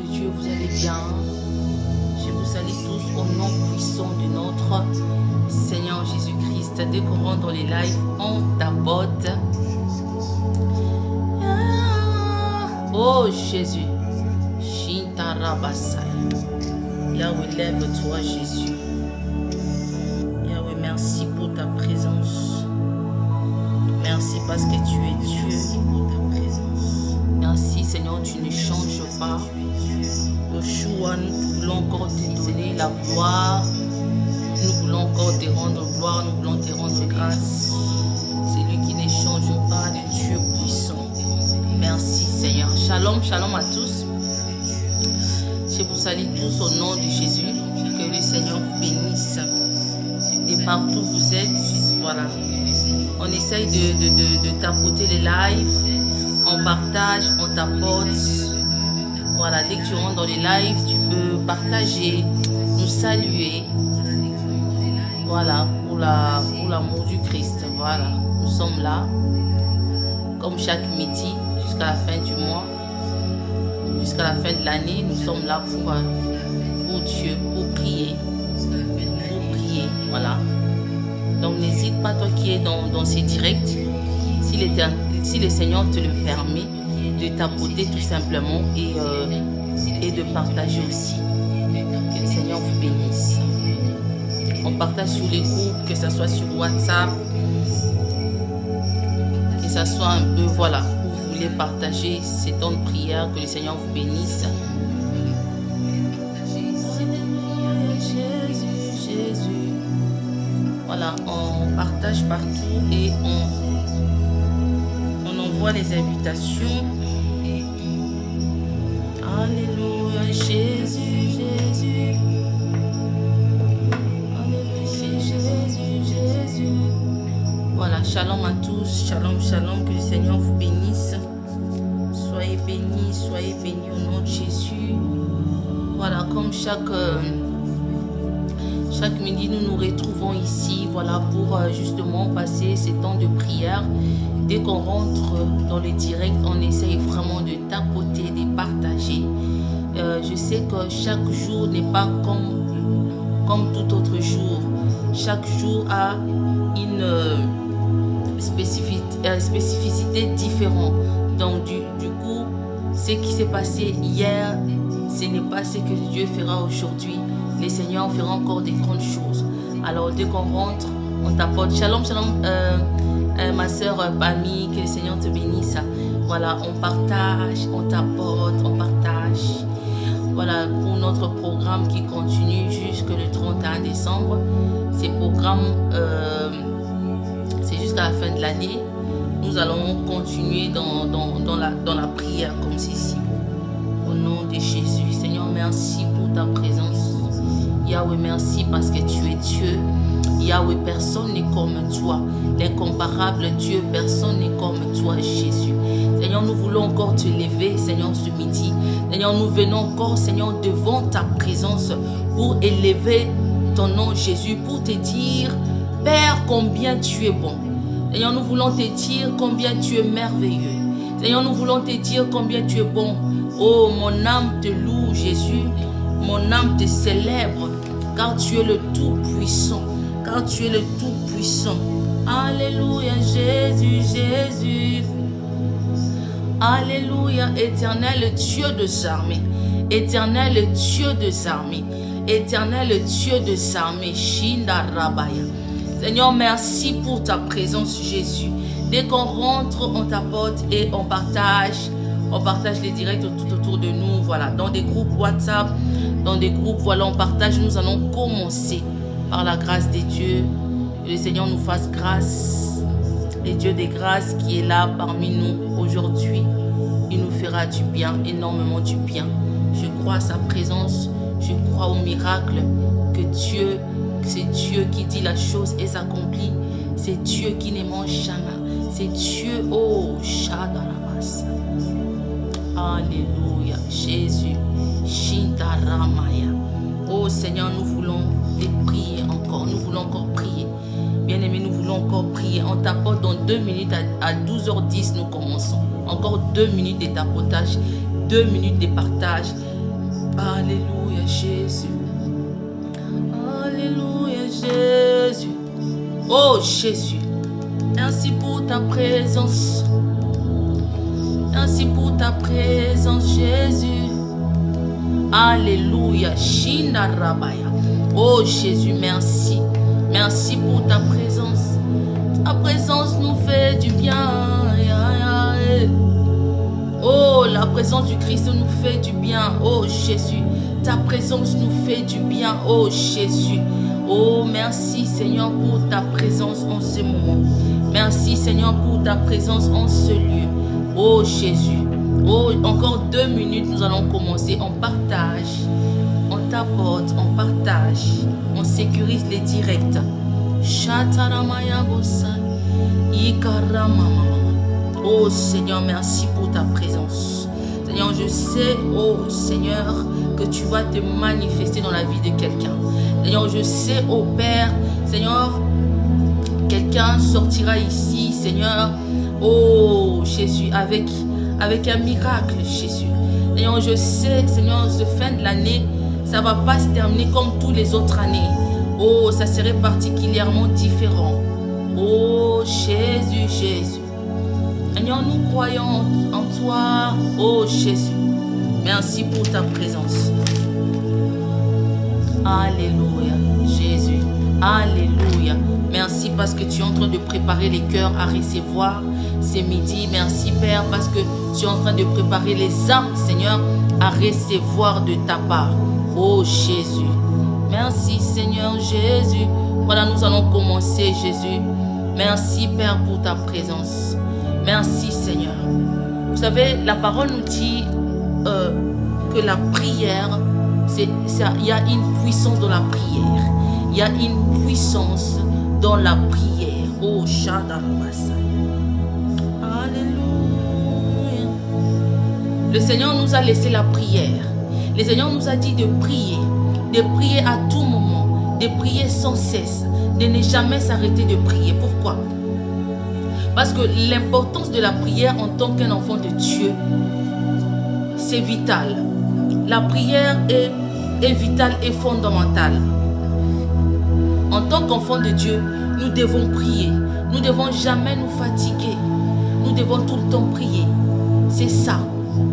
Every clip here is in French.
de Dieu, vous allez bien. Je vous salue tous au nom puissant de notre Seigneur Jésus-Christ. Dès qu'on rentre dans les lives, on tapote. Oh Jésus. Shintarabasai. Yahweh, lève-toi Jésus. Yahweh, merci pour ta présence. Merci parce que tu es Dieu. Merci Seigneur, tu ne changes pas. Yeshua, nous voulons encore te donner la gloire. Nous voulons encore te rendre gloire. Nous voulons te rendre grâce. C'est lui qui ne change pas, de Dieu puissant. Merci Seigneur. Shalom, shalom à tous. Je vous salue tous au nom de Jésus. Que le Seigneur vous bénisse. Et partout où vous êtes, voilà. On essaye de tapoter les lives. On partage, on tapote. Voilà, dès que tu rentres dans les lives, tu peux partager, nous saluer. Voilà, pour l'amour du Christ. Voilà, nous sommes là, comme chaque midi, jusqu'à la fin du mois, jusqu'à la fin de l'année, nous sommes là pour Dieu, pour prier. Voilà. Donc n'hésite pas, toi qui es dans ces directs, si le Seigneur te le permet, de tapoter tout simplement et de partager aussi. Que le Seigneur vous bénisse. On partage sur les groupes, que ce soit sur WhatsApp, que ce soit un peu, voilà, où vous voulez partager ces temps de prière, que le Seigneur vous bénisse. Jésus. Voilà, on partage partout et on envoie les invitations. Alléluia, Jésus, Jésus. Alléluia, Jésus. Voilà, shalom à tous, shalom, shalom, que le Seigneur vous bénisse. Soyez bénis au nom de Jésus. Voilà, comme chaque midi, nous nous retrouvons ici, voilà, pour justement passer ces temps de prière. Dès qu'on rentre dans le direct, on essaye vraiment de tapoter, de partager. Je sais que chaque jour n'est pas comme tout autre jour. Chaque jour a une spécificité différente. Donc du coup, ce qui s'est passé hier, ce n'est pas ce que Dieu fera aujourd'hui. Le Seigneur fera encore des grandes choses. Alors dès qu'on rentre, on tapote. Shalom, shalom. Ma soeur Pami, que le Seigneur te bénisse. Voilà, on partage, on tapote, on partage. Voilà, pour notre programme qui continue jusqu'au 31 décembre. Ces programmes, c'est jusqu'à la fin de l'année. Nous allons continuer dans la prière comme ceci. Au nom de Jésus. Seigneur, merci pour ta présence. Yahweh, merci parce que tu es Dieu. Yahweh, personne n'est comme toi. L'incomparable Dieu, personne n'est comme toi, Jésus. Seigneur, nous voulons encore te lever, Seigneur, ce midi. Seigneur, nous venons encore, Seigneur, devant ta présence pour élever ton nom, Jésus, pour te dire, Père, combien tu es bon. Seigneur, nous voulons te dire combien tu es merveilleux. Seigneur, nous voulons te dire combien tu es bon. Oh, mon âme te loue, Jésus. Mon âme te célèbre, car tu es le Tout-Puissant. Car tu es le Tout-Puissant. Alléluia, Jésus, Jésus. Alléluia, éternel Dieu des armées. Éternel Dieu des armées. Éternel Dieu des armées. Shinda Rabaya. Seigneur, merci pour ta présence, Jésus. Dès qu'on rentre, on tapote et on partage. On partage les directs tout autour de nous. Voilà, dans des groupes WhatsApp, dans des groupes, voilà, on partage. Nous allons commencer par la grâce de Dieu. Que le Seigneur nous fasse grâce. Le Dieu des grâces qui est là parmi nous aujourd'hui. Il nous fera du bien, énormément du bien. Je crois à sa présence. Je crois au miracle que Dieu, c'est Dieu qui dit la chose et s'accomplit. C'est Dieu qui ne mange jamais. C'est Dieu, oh, Shadarabas. Alléluia, Jésus. Shintaramaya. Oh Seigneur, nous voulons te prier encore. Nous voulons encore prier. Bien-aimés, nous voulons encore prier. On tapote dans 2 minutes à 12h10, nous commençons. Encore 2 minutes de tapotage, 2 minutes de partage. Alléluia Jésus. Alléluia Jésus. Oh Jésus. Merci pour ta présence. Merci pour ta présence Jésus. Alléluia. Shinda Rabaya. Oh Jésus, merci. Merci pour ta présence. Ta présence nous fait du bien. Oh, la présence du Christ nous fait du bien. Oh Jésus, ta présence nous fait du bien. Oh Jésus. Oh, merci Seigneur pour ta présence en ce moment. Merci Seigneur pour ta présence en ce lieu. Oh Jésus. Oh, encore 2 minutes, nous allons commencer. On partage, on tapote, on partage, on sécurise les directs. Oh Seigneur, merci pour ta présence. Seigneur, je sais, oh Seigneur, que tu vas te manifester dans la vie de quelqu'un. Seigneur, je sais, oh Père, Seigneur, quelqu'un sortira ici, Seigneur, oh Jésus, avec un miracle, Jésus. Seigneur, je sais, Seigneur, ce fin de l'année, ça ne va pas se terminer comme toutes les autres années. Oh, ça serait particulièrement différent. Oh, Jésus, Jésus. Seigneur, nous croyons en toi. Oh, Jésus. Merci pour ta présence. Alléluia, Jésus. Alléluia. Merci parce que tu es en train de préparer les cœurs à recevoir ce midi. Merci Père parce que tu es en train de préparer les âmes, Seigneur, à recevoir de ta part. Oh Jésus. Merci Seigneur Jésus. Voilà, nous allons commencer Jésus. Merci Père pour ta présence. Merci Seigneur. Vous savez, la parole nous dit que la prière, il y a une puissance dans la prière. Il y a une puissance dans la prière. Oh, Shadarabasa. Alléluia. Le Seigneur nous a laissé la prière. Le Seigneur nous a dit de prier à tout moment, de prier sans cesse, de ne jamais s'arrêter de prier. Pourquoi? Parce que l'importance de la prière en tant qu'un enfant de Dieu, c'est vital. La prière est vitale et fondamentale. En tant qu'enfant de Dieu, nous devons prier. Nous ne devons jamais nous fatiguer. Nous devons tout le temps prier. C'est ça.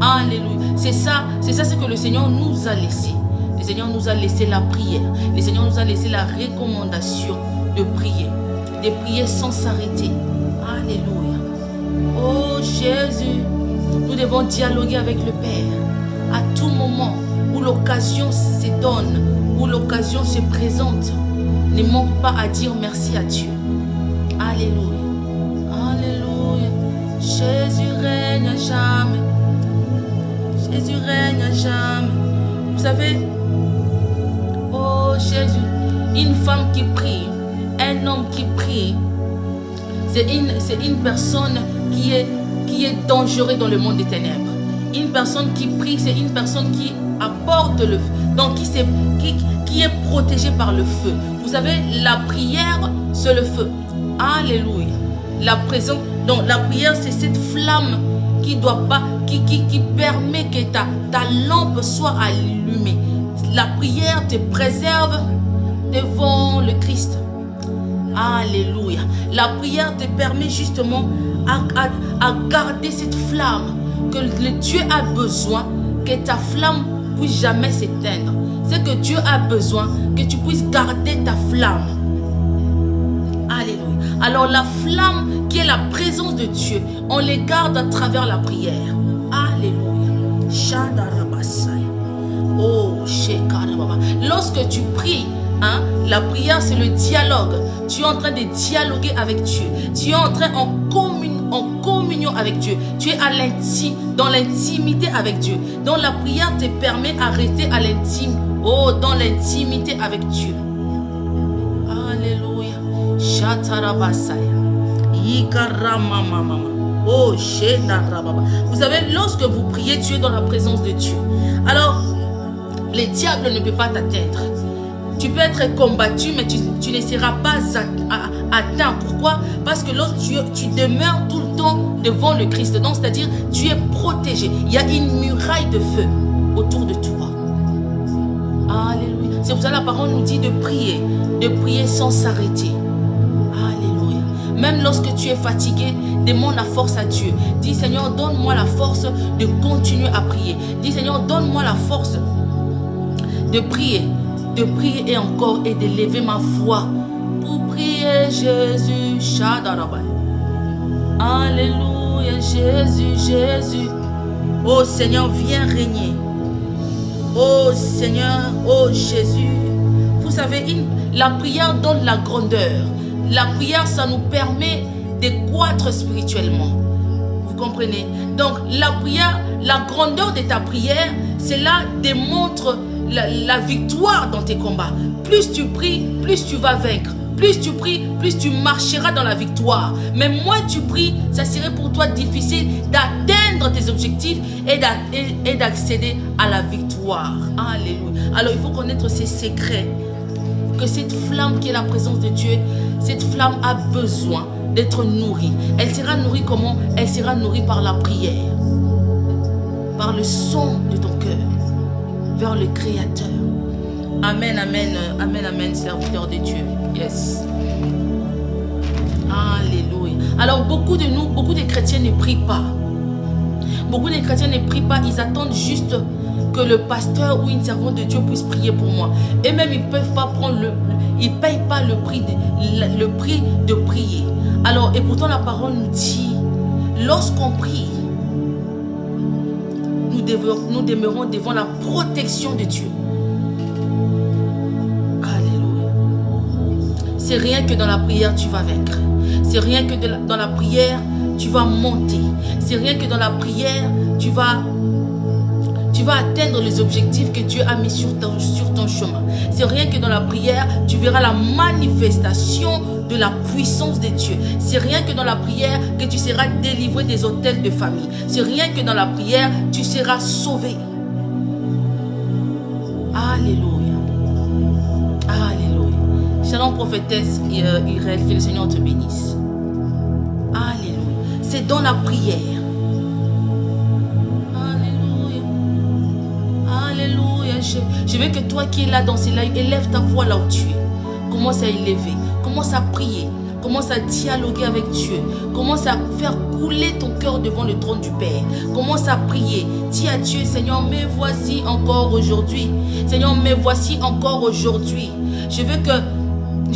Alléluia. C'est ça ce que le Seigneur nous a laissé. Le Seigneur nous a laissé la prière. Le Seigneur nous a laissé la recommandation de prier. De prier sans s'arrêter. Alléluia. Oh Jésus, nous devons dialoguer avec le Père. À tout moment où l'occasion se donne, où l'occasion se présente, ne manque pas à dire merci à Dieu. Alléluia. Alléluia. Jésus règne à jamais. Jésus règne à jamais. Vous savez, oh Jésus, une femme qui prie, un homme qui prie, c'est une personne qui est dangereuse dans le monde des ténèbres. Une personne qui prie, c'est une personne qui apporte le feu, donc qui est protégée par le feu. Vous savez, la prière, c'est le feu. Alléluia. La présence, donc la prière, c'est cette flamme qui permet que ta lampe soit allumée. La prière te préserve devant le Christ. Alléluia. La prière te permet justement à garder cette flamme que le Dieu a besoin, que ta flamme ne puisse jamais s'éteindre. C'est que Dieu a besoin que tu puisses garder ta flamme. Alléluia. Alors la flamme qui est la présence de Dieu, on les garde à travers la prière. Alléluia. Shadarabasaya. Oh, Shekarababa. Lorsque tu pries, la prière c'est le dialogue. Tu es en train de dialoguer avec Dieu. Tu es en train en communion avec Dieu. Tu es dans l'intimité avec Dieu. Donc la prière te permet à rester à l'intime. Oh, dans l'intimité avec Dieu. Alléluia. Shatarabasaya. Ikaramamama. Oh, Shedarababa. Vous savez, lorsque vous priez, tu es dans la présence de Dieu. Alors, le diable ne peut pas t'atteindre. Tu peux être combattu, mais tu ne seras pas atteint. Pourquoi? Parce que lorsque tu demeures tout le temps devant le Christ, donc c'est-à-dire tu es protégé. Il y a une muraille de feu autour de toi. ça, la parole nous dit de prier sans s'arrêter. Alléluia. Même lorsque tu es fatigué, demande la force à Dieu. Dis, Seigneur, donne-moi la force de continuer à prier. Dis, Seigneur, donne-moi la force de prier et encore et d'élever ma voix pour prier Jésus. Shadarabai. Alléluia, Jésus, Jésus. Oh Seigneur, viens régner. Oh Seigneur, oh Jésus. Vous savez, la prière donne la grandeur. La prière, ça nous permet de croître spirituellement. Vous comprenez? Donc, la prière, la grandeur de ta prière, cela démontre la victoire dans tes combats. Plus tu pries, plus tu vas vaincre. Plus tu pries, plus tu marcheras dans la victoire. Mais moins tu pries, ça serait pour toi difficile d'atteindre tes objectifs et d'accéder à la victoire. Alléluia. Alors il faut connaître ces secrets. Que cette flamme qui est la présence de Dieu, cette flamme a besoin d'être nourrie. Elle sera nourrie comment? Elle sera nourrie par la prière. Par le son de ton cœur. Vers le Créateur. Amen, amen, amen, amen, serviteur de Dieu. Yes. Alléluia. Alors beaucoup de chrétiens ne prient pas. Beaucoup de chrétiens ne prient pas. Ils attendent juste que le pasteur ou une servante de Dieu puisse prier pour moi. Et même ils ne peuvent pas prendre ils ne payent pas le prix de prier. Alors, et pourtant la parole nous dit, lorsqu'on prie, nous demeurons devant la protection de Dieu. C'est rien que dans la prière, tu vas vaincre. C'est rien que dans la prière, tu vas monter. C'est rien que dans la prière, tu vas atteindre les objectifs que Dieu a mis sur ton chemin. C'est rien que dans la prière, tu verras la manifestation de la puissance de Dieu. C'est rien que dans la prière que tu seras délivré des hôtels de famille. C'est rien que dans la prière, tu seras sauvé. Alléluia. Shalom prophétesse Irène, que le Seigneur te bénisse. Alléluia. C'est dans la prière. Alléluia. Alléluia. Je veux que toi qui es là dans ces lives, élève ta voix là où tu es. Commence à élever. Commence à prier. Commence à dialoguer avec Dieu. Commence à faire couler ton cœur devant le trône du Père. Commence à prier. Dis à Dieu, Seigneur, me voici encore aujourd'hui. Seigneur, me voici encore aujourd'hui. Je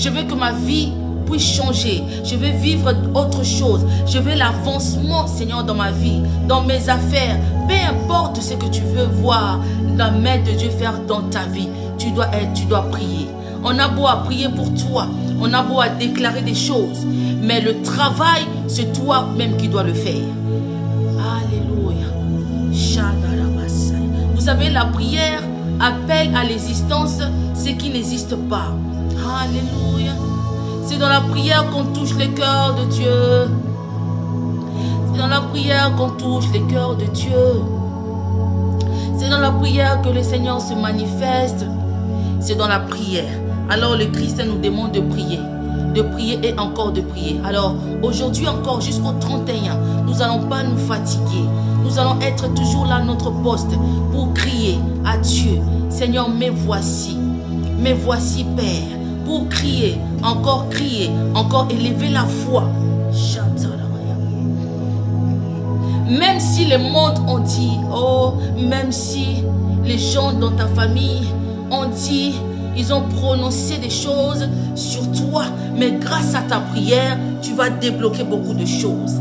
veux que ma vie puisse changer. Je veux vivre autre chose. Je veux l'avancement, Seigneur, dans ma vie, dans mes affaires. Peu importe ce que tu veux voir la main de Dieu faire dans ta vie. Tu dois prier. On a beau à prier pour toi. On a beau à déclarer des choses. Mais le travail, c'est toi-même qui dois le faire. Alléluia. Vous savez, la prière appelle à l'existence ce qui n'existe pas. Alléluia. C'est dans la prière qu'on touche le cœur de Dieu. C'est dans la prière qu'on touche le cœur de Dieu. C'est dans la prière que le Seigneur se manifeste. C'est dans la prière. Alors le Christ nous demande de prier et encore de prier. Alors aujourd'hui encore jusqu'au 31, nous n'allons pas nous fatiguer. Nous allons être toujours là à notre poste pour crier à Dieu. Seigneur, me voici Père. Pour crier, encore élever la voix. Même si le monde ont dit, même si les gens dans ta famille ont dit, ils ont prononcé des choses sur toi, mais grâce à ta prière, tu vas débloquer beaucoup de choses.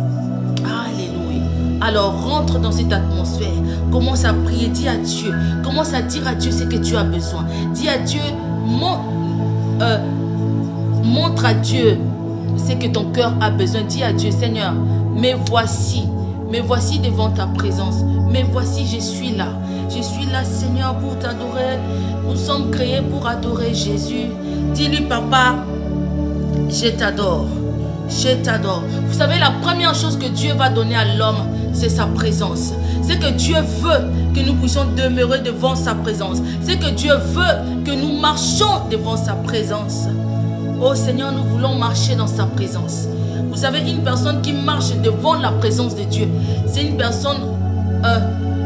Alléluia. Alors rentre dans cette atmosphère, commence à prier, dis à Dieu, commence à dire à Dieu ce que tu as besoin. Dis à Dieu, montre à Dieu ce que ton cœur a besoin. Dis à Dieu, Seigneur, me voici devant ta présence. Me voici, je suis là, Seigneur, pour t'adorer. Nous sommes créés pour adorer Jésus. Dis-lui, Papa, je t'adore. Vous savez, la première chose que Dieu va donner à l'homme, c'est sa présence. C'est que Dieu veut que nous puissions demeurer devant sa présence. C'est que Dieu veut que nous marchions devant sa présence. Oh Seigneur, nous voulons marcher dans sa présence. Vous savez, une personne qui marche devant la présence de Dieu, c'est une personne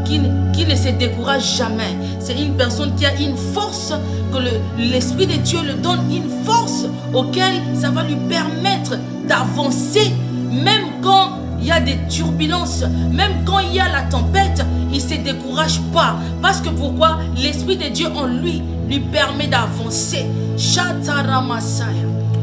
qui ne se décourage jamais. C'est une personne qui a une force, que l'Esprit de Dieu lui donne une force auquel ça va lui permettre d'avancer, même quand il y a des turbulences, même quand il y a la tempête, il ne se décourage pas. Parce que pourquoi? L'Esprit de Dieu en lui permet d'avancer.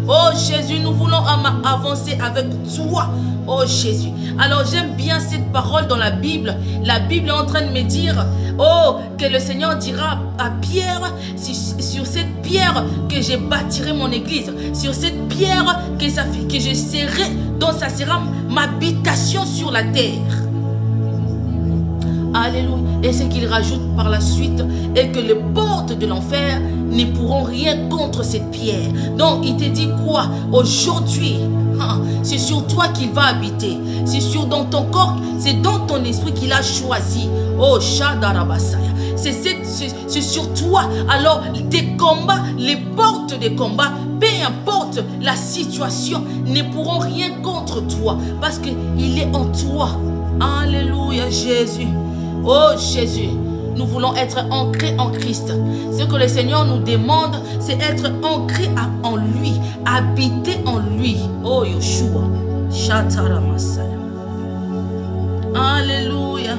Oh Jésus, nous voulons avancer avec toi. Oh Jésus. Alors j'aime bien cette parole dans la Bible. La Bible est en train de me dire, oh, que le Seigneur dira à Pierre, sur cette pierre que je bâtirai mon église, sur cette pierre que je serai, donc ça sera ma habitation sur la terre. Alléluia. Et ce qu'il rajoute par la suite est que les portes de l'enfer ne pourront rien contre cette pierre. Donc il te dit quoi? Aujourd'hui, c'est sur toi qu'il va habiter. C'est dans ton corps, c'est dans ton esprit qu'il a choisi. Oh, Shadarabasaya. C'est sur toi. Alors tes combats, les portes des combats, peu importe la situation, ne pourront rien contre toi. Parce qu'il est en toi. Alléluia, Jésus. Oh Jésus, nous voulons être ancrés en Christ. Ce que le Seigneur nous demande, c'est être ancrés en lui, habiter en lui. Oh Yeshua, Shataramasaya. Alléluia.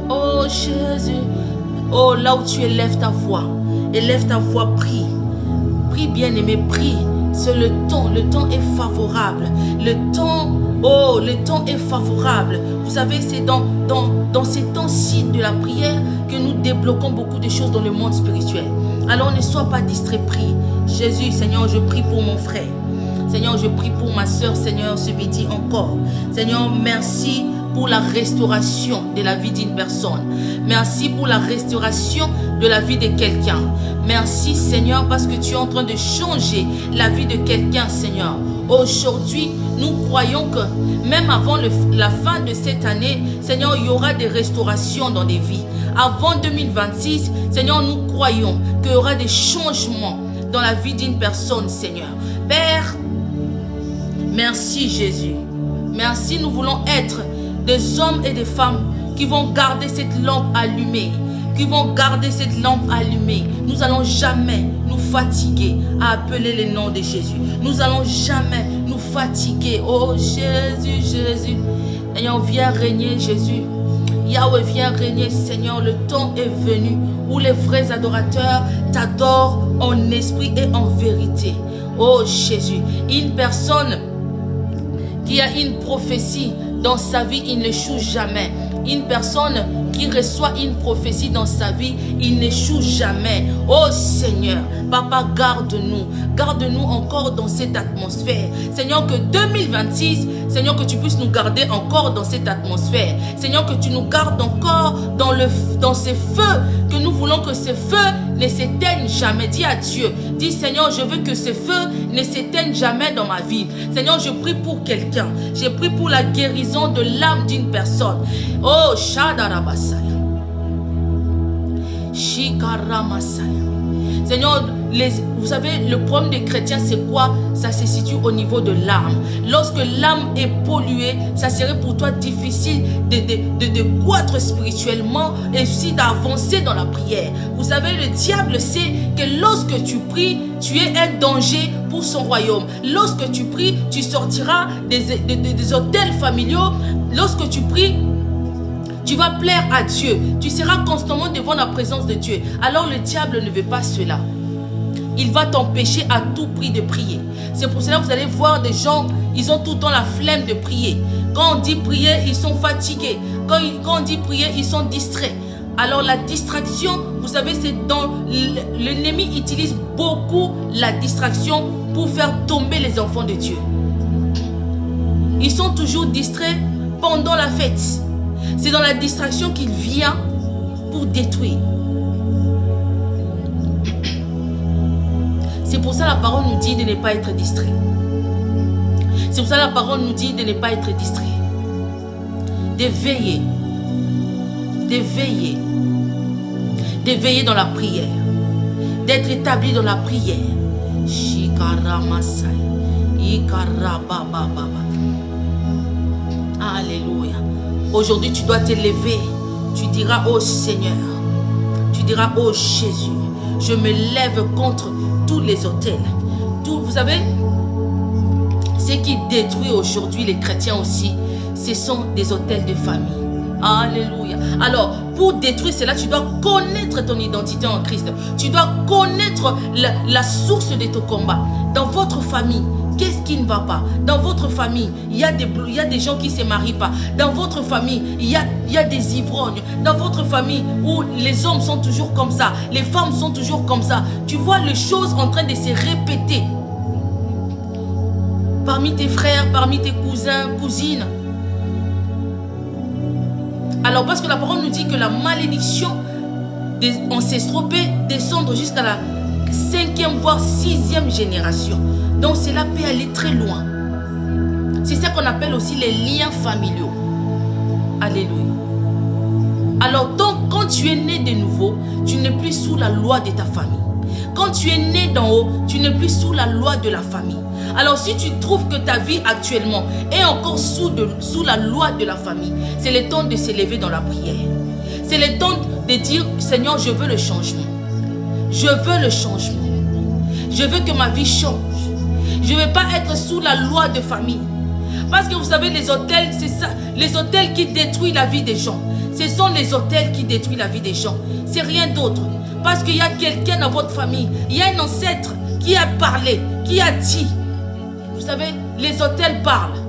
Oh Jésus. Oh, là où tu élèves ta voix, prie. Prie, bien-aimé, prie. C'est le temps est favorable. Le temps est favorable. Vous savez, c'est dans ces temps-ci de la prière que nous débloquons beaucoup de choses dans le monde spirituel. Alors ne sois pas distrait, prie. Jésus, Seigneur, je prie pour mon frère. Seigneur, je prie pour ma soeur, Seigneur, ce midi encore. Seigneur, merci pour la restauration de la vie d'une personne. Merci pour la restauration de la vie de quelqu'un. Merci, Seigneur, parce que tu es en train de changer la vie de quelqu'un, Seigneur. Aujourd'hui, nous croyons que même avant la fin de cette année, Seigneur, il y aura des restaurations dans des vies. Avant 2026, Seigneur, nous croyons qu'il y aura des changements dans la vie d'une personne, Seigneur. Père, merci Jésus. Merci, nous voulons être des hommes et des femmes qui vont garder cette lampe allumée. Nous allons jamais nous fatiguer à appeler le nom de Jésus. Nous allons jamais nous fatiguer. Oh Jésus, Jésus. Seigneur, viens régner, Jésus. Yahweh, viens régner, Seigneur. Le temps est venu où les vrais adorateurs t'adorent en esprit et en vérité. Oh Jésus, une personne qui a une prophétie dans sa vie, il n'échoue jamais. Une personne qui reçoit une prophétie dans sa vie, il n'échoue jamais. Oh Seigneur, Papa, garde-nous encore dans cette atmosphère. Seigneur, que 2026, Seigneur, que tu puisses nous garder encore dans cette atmosphère. Seigneur, que tu nous gardes encore dans ces feux, que nous voulons que ces feux ne s'éteignent jamais. Dis à Dieu, dis Seigneur, je veux que ces feux ne s'éteignent jamais dans ma vie. Seigneur, je prie pour quelqu'un. Je prie pour la guérison de l'âme d'une personne. Oh, Shadarabasaya. Shikaramasaya. Seigneur, vous savez, le problème des chrétiens, c'est quoi? Ça se situe au niveau de l'âme. Lorsque l'âme est polluée, ça serait pour toi difficile de croître spirituellement et aussi d'avancer dans la prière. Vous savez, le diable sait que lorsque tu pries, tu es un danger pour son royaume. Lorsque tu pries, tu sortiras des hôtels familiaux. Lorsque tu pries, tu vas plaire à Dieu. Tu seras constamment devant la présence de Dieu. Alors le diable ne veut pas cela. Il va t'empêcher à tout prix de prier. C'est pour cela que vous allez voir des gens, ils ont tout le temps la flemme de prier. Quand on dit prier, ils sont fatigués. Quand on dit prier, ils sont distraits. Alors la distraction, vous savez, c'est dans l'ennemi utilise beaucoup la distraction pour faire tomber les enfants de Dieu. Ils sont toujours distraits pendant la fête. C'est dans la distraction qu'il vient pour détruire. C'est pour ça la parole nous dit de ne pas être distrait. C'est pour ça la parole nous dit de ne pas être distrait. De veiller. De veiller. De veiller dans la prière. D'être établi dans la prière. Shikaramasai. Ikarabababa. Alléluia. Aujourd'hui, tu dois t'élever. Tu diras, oh Seigneur, tu diras, oh Jésus, je me lève contre tous les autels. Vous savez, ce qui détruit aujourd'hui les chrétiens aussi, ce sont des autels de famille. Alléluia. Alors, pour détruire cela, tu dois connaître ton identité en Christ. Tu dois connaître la source de ton combat. Dans votre famille, qu'est-ce qui ne va pas? Dans votre famille, il y a des gens qui ne se marient pas. Dans votre famille, il y a des ivrognes. Dans votre famille, où les hommes sont toujours comme ça, les femmes sont toujours comme ça. Tu vois les choses en train de se répéter. Parmi tes frères, parmi tes cousins, cousines. Alors, parce que la parole nous dit que la malédiction des ancestraux peut descendre jusqu'à la 5e, voire 6e génération. Donc, cela peut aller très loin. C'est ça qu'on appelle aussi les liens familiaux. Alléluia. Alors, donc, quand tu es né de nouveau, tu n'es plus sous la loi de ta famille. Quand tu es né d'en haut, tu n'es plus sous la loi de la famille. Alors si tu trouves que ta vie actuellement est encore sous la loi de la famille, c'est le temps de s'élever dans la prière. C'est le temps de dire, Seigneur, je veux le changement. Je veux le changement. Je veux que ma vie change. Je ne veux pas être sous la loi de famille. Parce que vous savez, les autels, c'est ça. Les autels qui détruisent la vie des gens. Ce sont les autels qui détruisent la vie des gens. C'est rien d'autre. Parce qu'il y a quelqu'un dans votre famille. Il y a un ancêtre qui a parlé, qui a dit. Vous savez, les autels parlent.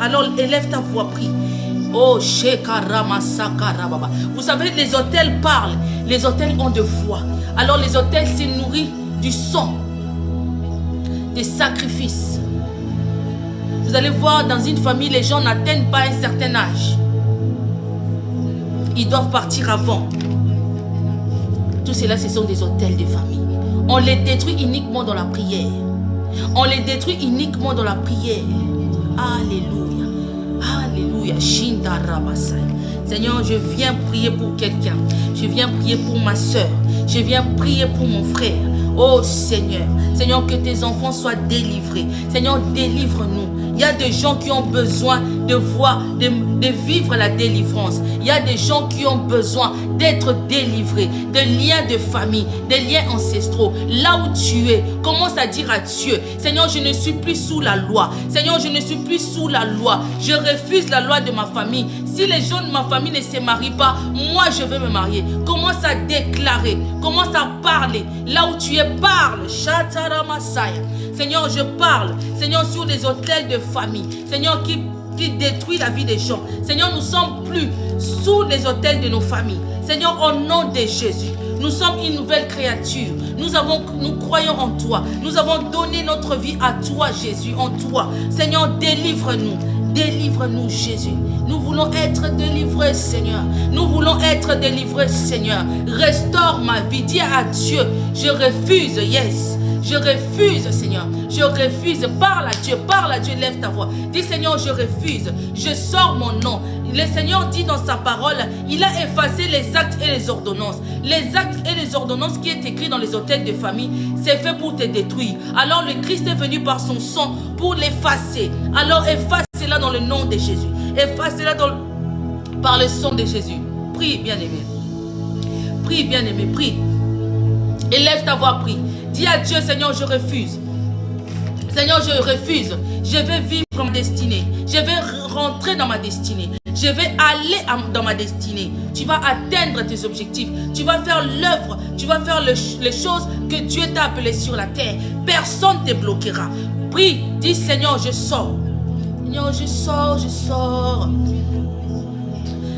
Alors élève ta voix, prie. Oh, vous savez, les autels parlent. Les autels ont de voix. Alors les autels se nourrissent du sang, des sacrifices. Vous allez voir, dans une famille, les gens n'atteignent pas un certain âge. Ils doivent partir avant. Tout cela, ce sont des autels de famille. On les détruit uniquement dans la prière. On les détruit uniquement dans la prière. Alléluia. Alléluia. Seigneur, je viens prier pour quelqu'un. Je viens prier pour ma soeur. Je viens prier pour mon frère. Oh Seigneur. Seigneur, que tes enfants soient délivrés. Seigneur, délivre-nous. Il y a des gens qui ont besoin de voir, de vivre la délivrance. Il y a des gens qui ont besoin d'être délivrés, de liens de famille, des liens ancestraux. Là où tu es, commence à dire à Dieu, Seigneur, je ne suis plus sous la loi. Seigneur, je ne suis plus sous la loi. Je refuse la loi de ma famille. Si les gens de ma famille ne se marient pas, moi je veux me marier. Commence à déclarer, commence à parler. Là où tu es, parle. Seigneur, je parle. Seigneur, sur les autels de famille. Seigneur, qui détruit la vie des gens. Seigneur, nous ne sommes plus sous les autels de nos familles. Seigneur, au nom de Jésus, nous sommes une nouvelle créature. Nous croyons en toi. Nous avons donné notre vie à toi, Jésus, en toi. Seigneur, délivre-nous. Délivre-nous, Jésus. Nous voulons être délivrés, Seigneur. Nous voulons être délivrés, Seigneur. Restaure ma vie. Dis à Dieu, je refuse, yes. Je refuse, Seigneur. Je refuse. Parle à Dieu, lève ta voix. Dis, Seigneur, je refuse. Je sors mon nom. Le Seigneur dit dans sa parole, il a effacé les actes et les ordonnances. Les actes et les ordonnances qui est écrit dans les autels de famille, c'est fait pour te détruire. Alors le Christ est venu par son sang pour l'effacer. Alors efface-la dans le nom de Jésus. Efface-la par le sang de Jésus. Prie, bien-aimé. Prie, bien-aimé, prie. Élève ta voix, prie. Dis à Dieu, Seigneur, je refuse. Seigneur, je refuse. Je vais vivre ma destinée. Je vais rentrer dans ma destinée. Je vais aller dans ma destinée. Tu vas atteindre tes objectifs. Tu vas faire l'œuvre. Tu vas faire les choses que Dieu t'a appelées sur la terre. Personne ne te bloquera. Prie, dis Seigneur, je sors. Seigneur, je sors, je sors.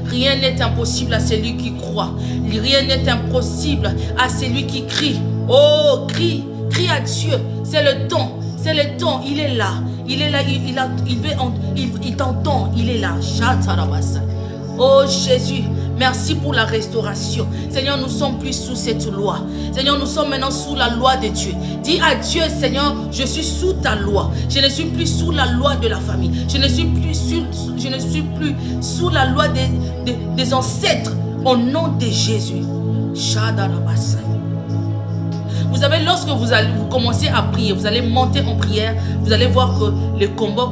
Rien n'est impossible à celui qui croit. Rien n'est impossible à celui qui crie. Oh, crie à Dieu. C'est le temps. C'est le temps. Il est là. Il est là. Il t'entend. Il est là. Oh Jésus, merci pour la restauration. Seigneur, nous ne sommes plus sous cette loi. Seigneur, nous sommes maintenant sous la loi de Dieu. Dis à Dieu, Seigneur, je suis sous ta loi. Je ne suis plus sous la loi de la famille. Je ne suis plus sous la loi des ancêtres. Au nom de Jésus. Vous savez, lorsque vous commencez à prier, vous allez monter en prière, vous allez voir que les combats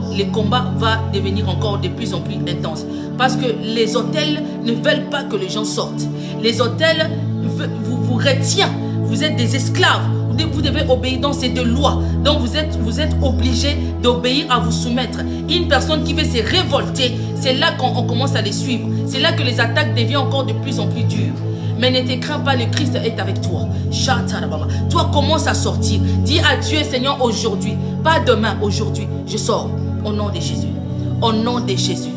vont devenir encore de plus en plus intenses. Parce que les hôtels ne veulent pas que les gens sortent. Les hôtels vous retiennent. Vous êtes des esclaves. Vous devez obéir dans ces 2 lois. Donc vous êtes obligé d'obéir, à vous soumettre. Une personne qui veut se révolter, c'est là qu'on commence à les suivre. C'est là que les attaques deviennent encore de plus en plus dures. Mais ne te crains pas, le Christ est avec toi. Toi, commence à sortir. Dis à Dieu, Seigneur, aujourd'hui, pas demain, aujourd'hui, je sors. Au nom de Jésus. Au nom de Jésus.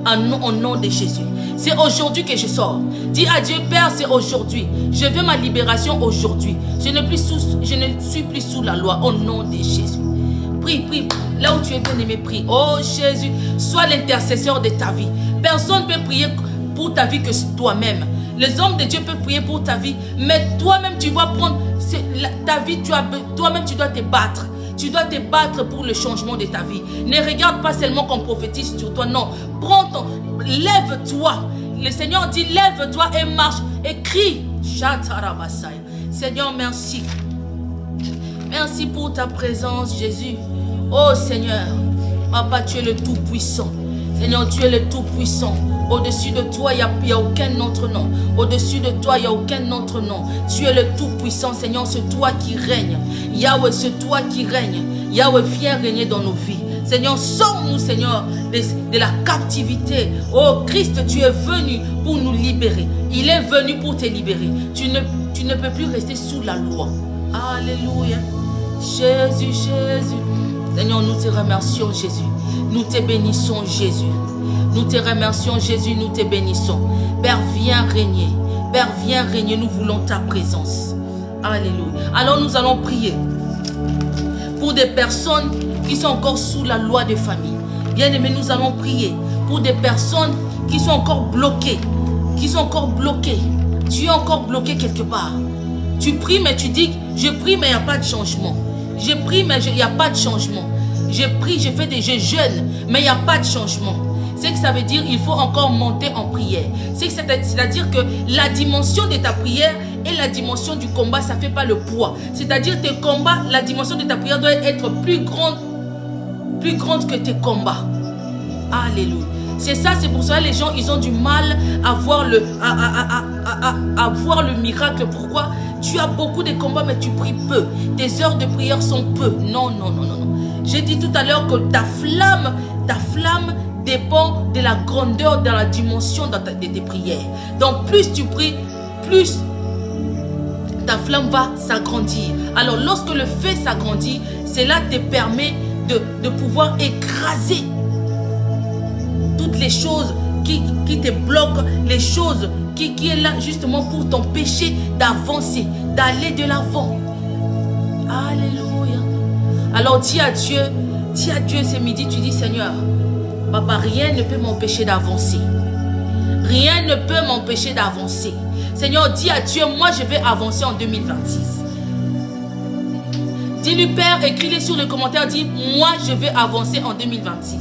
Au nom de Jésus. C'est aujourd'hui que je sors. Dis à Dieu, Père, c'est aujourd'hui. Je veux ma libération aujourd'hui. Je ne suis plus sous la loi. Au nom de Jésus. Prie, prie. Là où tu es bien aimé, prie. Oh Jésus, sois l'intercesseur de ta vie. Personne ne peut prier pour ta vie que toi-même. Les hommes de Dieu peuvent prier pour ta vie, mais toi-même tu vas prendre ta vie, toi-même tu dois te battre. Tu dois te battre pour le changement de ta vie. Ne regarde pas seulement qu'on prophétise sur toi, non. Lève-toi. Le Seigneur dit, lève-toi et marche et crie. Seigneur, merci. Merci pour ta présence, Jésus. Oh Seigneur, Papa, tu es le Tout-Puissant. Seigneur, tu es le Tout-Puissant. Au-dessus de toi, il n'y a aucun autre nom. Au-dessus de toi, il n'y a aucun autre nom. Tu es le Tout-Puissant, Seigneur, c'est toi qui règnes. Yahweh, c'est toi qui règnes. Yahweh, viens régner dans nos vies. Seigneur, sors-nous, Seigneur, de la captivité. Oh, Christ, tu es venu pour nous libérer. Il est venu pour te libérer. Tu ne peux plus rester sous la loi. Alléluia. Jésus, Jésus. Seigneur, nous te remercions, Jésus. Nous te bénissons, Jésus. Nous te remercions, Jésus, nous te bénissons. Père, viens régner. Père, viens régner, nous voulons ta présence. Alléluia. Alors nous allons prier pour des personnes qui sont encore sous la loi de famille. Bien-aimés, nous allons prier pour des personnes qui sont encore bloquées. Qui sont encore bloquées. Tu es encore bloqué quelque part. Tu pries, mais tu dis, je prie, mais il n'y a pas de changement. Je prie, mais il n'y a pas de changement. Je prie, je jeûne, mais il n'y a pas de changement. C'est que ça veut dire qu'il faut encore monter en prière. C'est-à-dire que la dimension de ta prière et la dimension du combat, ça ne fait pas le poids. C'est-à-dire tes combats, la dimension de ta prière doit être plus grande que tes combats. Alléluia. C'est ça, c'est pour ça que les gens, ils ont du mal à voir le miracle. Pourquoi? Tu as beaucoup de combats, mais tu pries peu. Tes heures de prière sont peu. Non, non, non, non, non. J'ai dit tout à l'heure que ta flamme dépend de la grandeur, de la dimension de tes prières. Donc plus tu pries, plus ta flamme va s'agrandir. Alors lorsque le feu s'agrandit, cela te permet de pouvoir écraser toutes les choses qui te bloquent, les choses qui est là justement pour t'empêcher d'avancer, d'aller de l'avant. Alléluia. Alors dis à Dieu ce midi, tu dis Seigneur, Papa, rien ne peut m'empêcher d'avancer. Rien ne peut m'empêcher d'avancer. Seigneur, dis à Dieu, moi je vais avancer en 2026. Dis-lui, Père, écris-le sur le commentaire, dis, moi je vais avancer en 2026.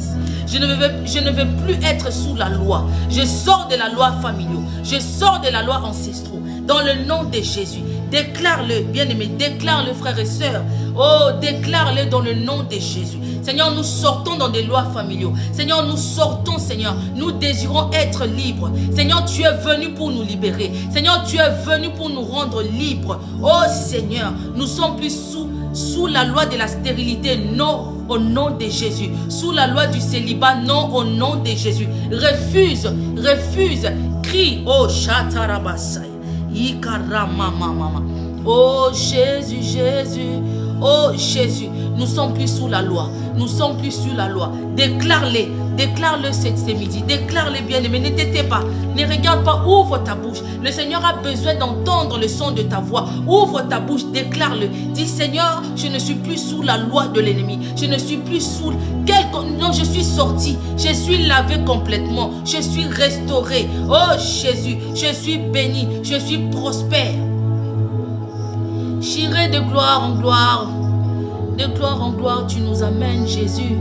Je ne veux plus être sous la loi. Je sors de la loi familiale. Je sors de la loi ancestrale. Dans le nom de Jésus. Déclare-le, bien-aimé. Déclare-le, frères et sœurs. Oh, déclare-le dans le nom de Jésus. Seigneur, nous sortons dans des lois familiales. Seigneur, nous sortons, Seigneur. Nous désirons être libres. Seigneur, tu es venu pour nous libérer. Seigneur, tu es venu pour nous rendre libres. Oh Seigneur, nous sommes plus sous la loi de la stérilité. Non, au nom de Jésus. Sous la loi du célibat. Non, au nom de Jésus. Refuse. Crie. Oh, Chatarabasaya. Oh Jésus, Jésus. Oh Jésus, nous sommes plus sous la loi. Nous sommes plus sous la loi. Déclare-le ce midi. Déclare-le bien, mais ne t'étais pas. Ne regarde pas, ouvre ta bouche. Le Seigneur a besoin d'entendre le son de ta voix. Ouvre ta bouche, déclare-le. Dis Seigneur, je ne suis plus sous la loi de l'ennemi. Je ne suis plus sous non, je suis sorti. Je suis lavé complètement. Je suis restauré. Oh Jésus, je suis béni. Je suis prospère. J'irai de gloire en gloire, De gloire en gloire, tu nous amènes, Jésus.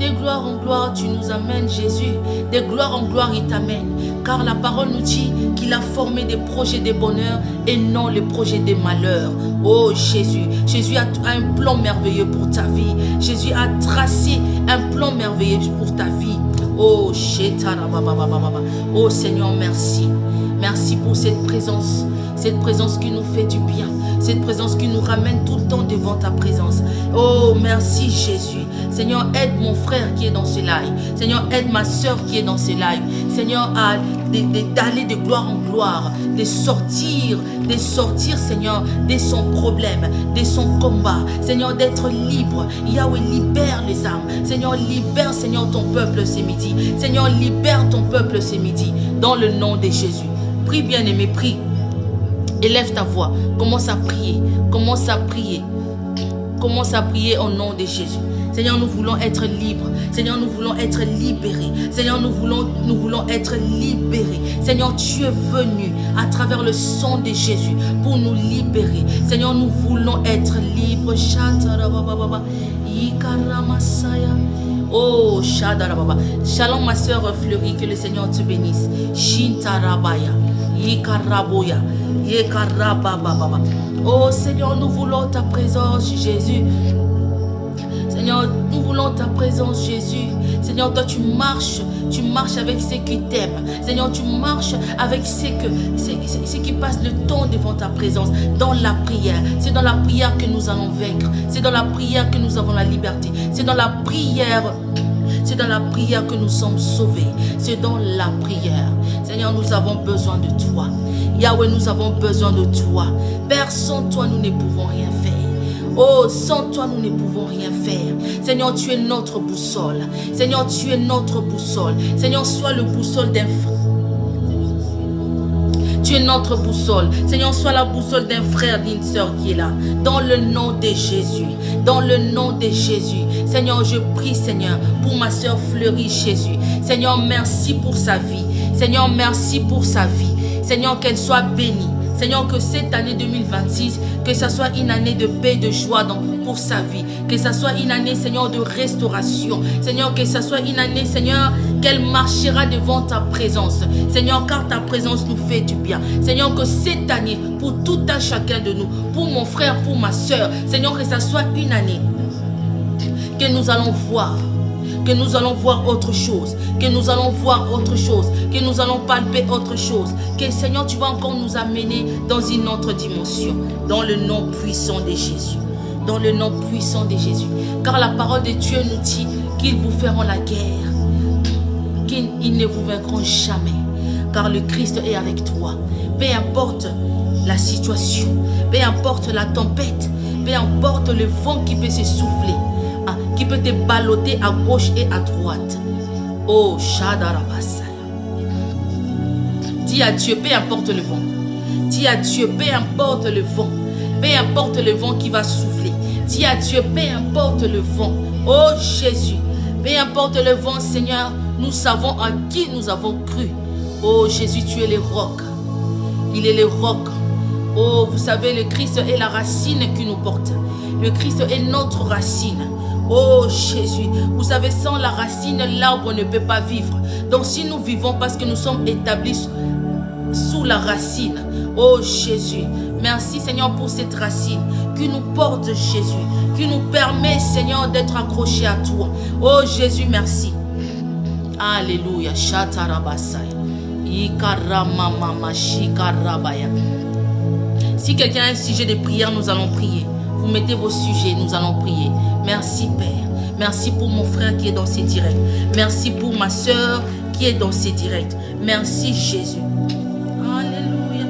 De gloire en gloire, tu nous amènes, Jésus. De gloire en gloire, il t'amène. Car la parole nous dit qu'il a formé des projets de bonheur et non les projets de malheur. Oh Jésus, Jésus a un plan merveilleux pour ta vie. Jésus a tracé un plan merveilleux pour ta vie. Oh, oh Seigneur, merci. Merci pour cette présence qui nous fait du bien, cette présence qui nous ramène tout le temps devant ta présence. Oh, merci Jésus. Seigneur, aide mon frère qui est dans ce live. Seigneur, aide ma soeur qui est dans ce live. Seigneur, d'aller de gloire en gloire, de sortir, Seigneur, de son problème, de son combat. Seigneur, d'être libre. Yahweh, libère les âmes. Seigneur, libère, Seigneur, ton peuple ce midi. Seigneur, libère ton peuple ce midi. Dans le nom de Jésus. Prie, bien-aimé, prie. Élève ta voix. Commence à prier. Commence à prier. Commence à prier au nom de Jésus. Seigneur, nous voulons être libres. Seigneur, nous voulons être libérés. Seigneur, nous voulons être libérés. Seigneur, tu es venu à travers le sang de Jésus pour nous libérer. Seigneur, nous voulons être libres. Oh, Shadarababa. Shalom, ma soeur Fleurie, que le Seigneur te bénisse. Shintarabaya. Yikaraboya. Yekarababa. Oh Seigneur, nous voulons ta présence, Jésus. Seigneur, nous voulons ta présence, Jésus. Seigneur, toi tu marches avec ceux qui t'aiment. Seigneur, tu marches avec ceux qui passent le temps devant ta présence, dans la prière. C'est dans la prière que nous allons vaincre. C'est dans la prière que nous avons la liberté. C'est dans la prière que nous sommes sauvés. C'est dans la prière. Seigneur, nous avons besoin de toi. Yahweh, nous avons besoin de toi. Père, sans toi, nous ne pouvons rien faire. Oh, sans toi, nous ne pouvons rien faire. Seigneur, tu es notre boussole. Seigneur, tu es notre boussole. Seigneur, sois le boussole d'un frère. Tu es notre boussole. Seigneur, sois la boussole d'un frère, d'une soeur qui est là. Dans le nom de Jésus. Dans le nom de Jésus. Seigneur, je prie, Seigneur, pour ma soeur Fleurie, Jésus. Seigneur, merci pour sa vie. Seigneur, merci pour sa vie. Seigneur, qu'elle soit bénie. Seigneur, que cette année 2026, que ce soit une année de paix, de joie pour sa vie. Que ce soit une année, Seigneur, de restauration. Seigneur, que ce soit une année, Seigneur, qu'elle marchera devant ta présence. Seigneur, car ta présence nous fait du bien. Seigneur, que cette année, pour tout un chacun de nous, pour mon frère, pour ma soeur, Seigneur, que ce soit une année que nous allons voir. Que nous allons voir autre chose, que nous allons voir autre chose, que nous allons palper autre chose. Que Seigneur, tu vas encore nous amener dans une autre dimension, dans le nom puissant de Jésus. Dans le nom puissant de Jésus. Car la parole de Dieu nous dit qu'ils vous feront la guerre, qu'ils ne vous vaincront jamais. Car le Christ est avec toi. Peu importe la situation, peu importe la tempête, peu importe le vent qui peut se souffler, qui peut te balloter à gauche et à droite. Oh, Shadarabasaya. Dis à Dieu, peu importe le vent. Dis à Dieu, peu importe le vent. Peu importe le vent qui va souffler. Dis à Dieu, peu importe le vent. Oh Jésus, peu importe le vent, Seigneur, nous savons à qui nous avons cru. Oh Jésus, tu es le roc. Il est le roc. Oh, vous savez, le Christ est la racine qui nous porte. Le Christ est notre racine. Oh Jésus, vous savez, sans la racine, l'arbre ne peut pas vivre. Donc si nous vivons parce que nous sommes établis sous la racine, oh Jésus, merci Seigneur pour cette racine qui nous porte, Jésus, qui nous permet, Seigneur, d'être accrochés à toi. Oh Jésus, merci. Alléluia. Si quelqu'un a un sujet de prière, nous allons prier. Vous mettez vos sujets, nous allons prier. Merci Père. Merci pour mon frère qui est dans ces directs. Merci pour ma soeur qui est dans ces directs. Merci Jésus. Alléluia.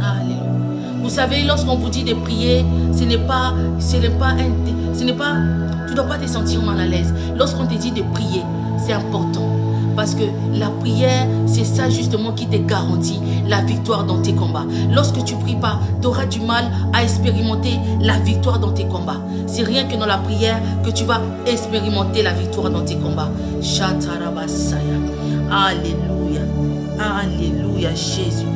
Alléluia. Vous savez, lorsqu'on vous dit de prier, tu ne dois pas te sentir mal à l'aise. Lorsqu'on te dit de prier, c'est important. Parce que la prière, c'est ça justement qui te garantit la victoire dans tes combats. Lorsque tu ne pries pas, tu auras du mal à expérimenter la victoire dans tes combats. C'est rien que dans la prière que tu vas expérimenter la victoire dans tes combats. Shatarabasaya. Alléluia. Alléluia, Jésus.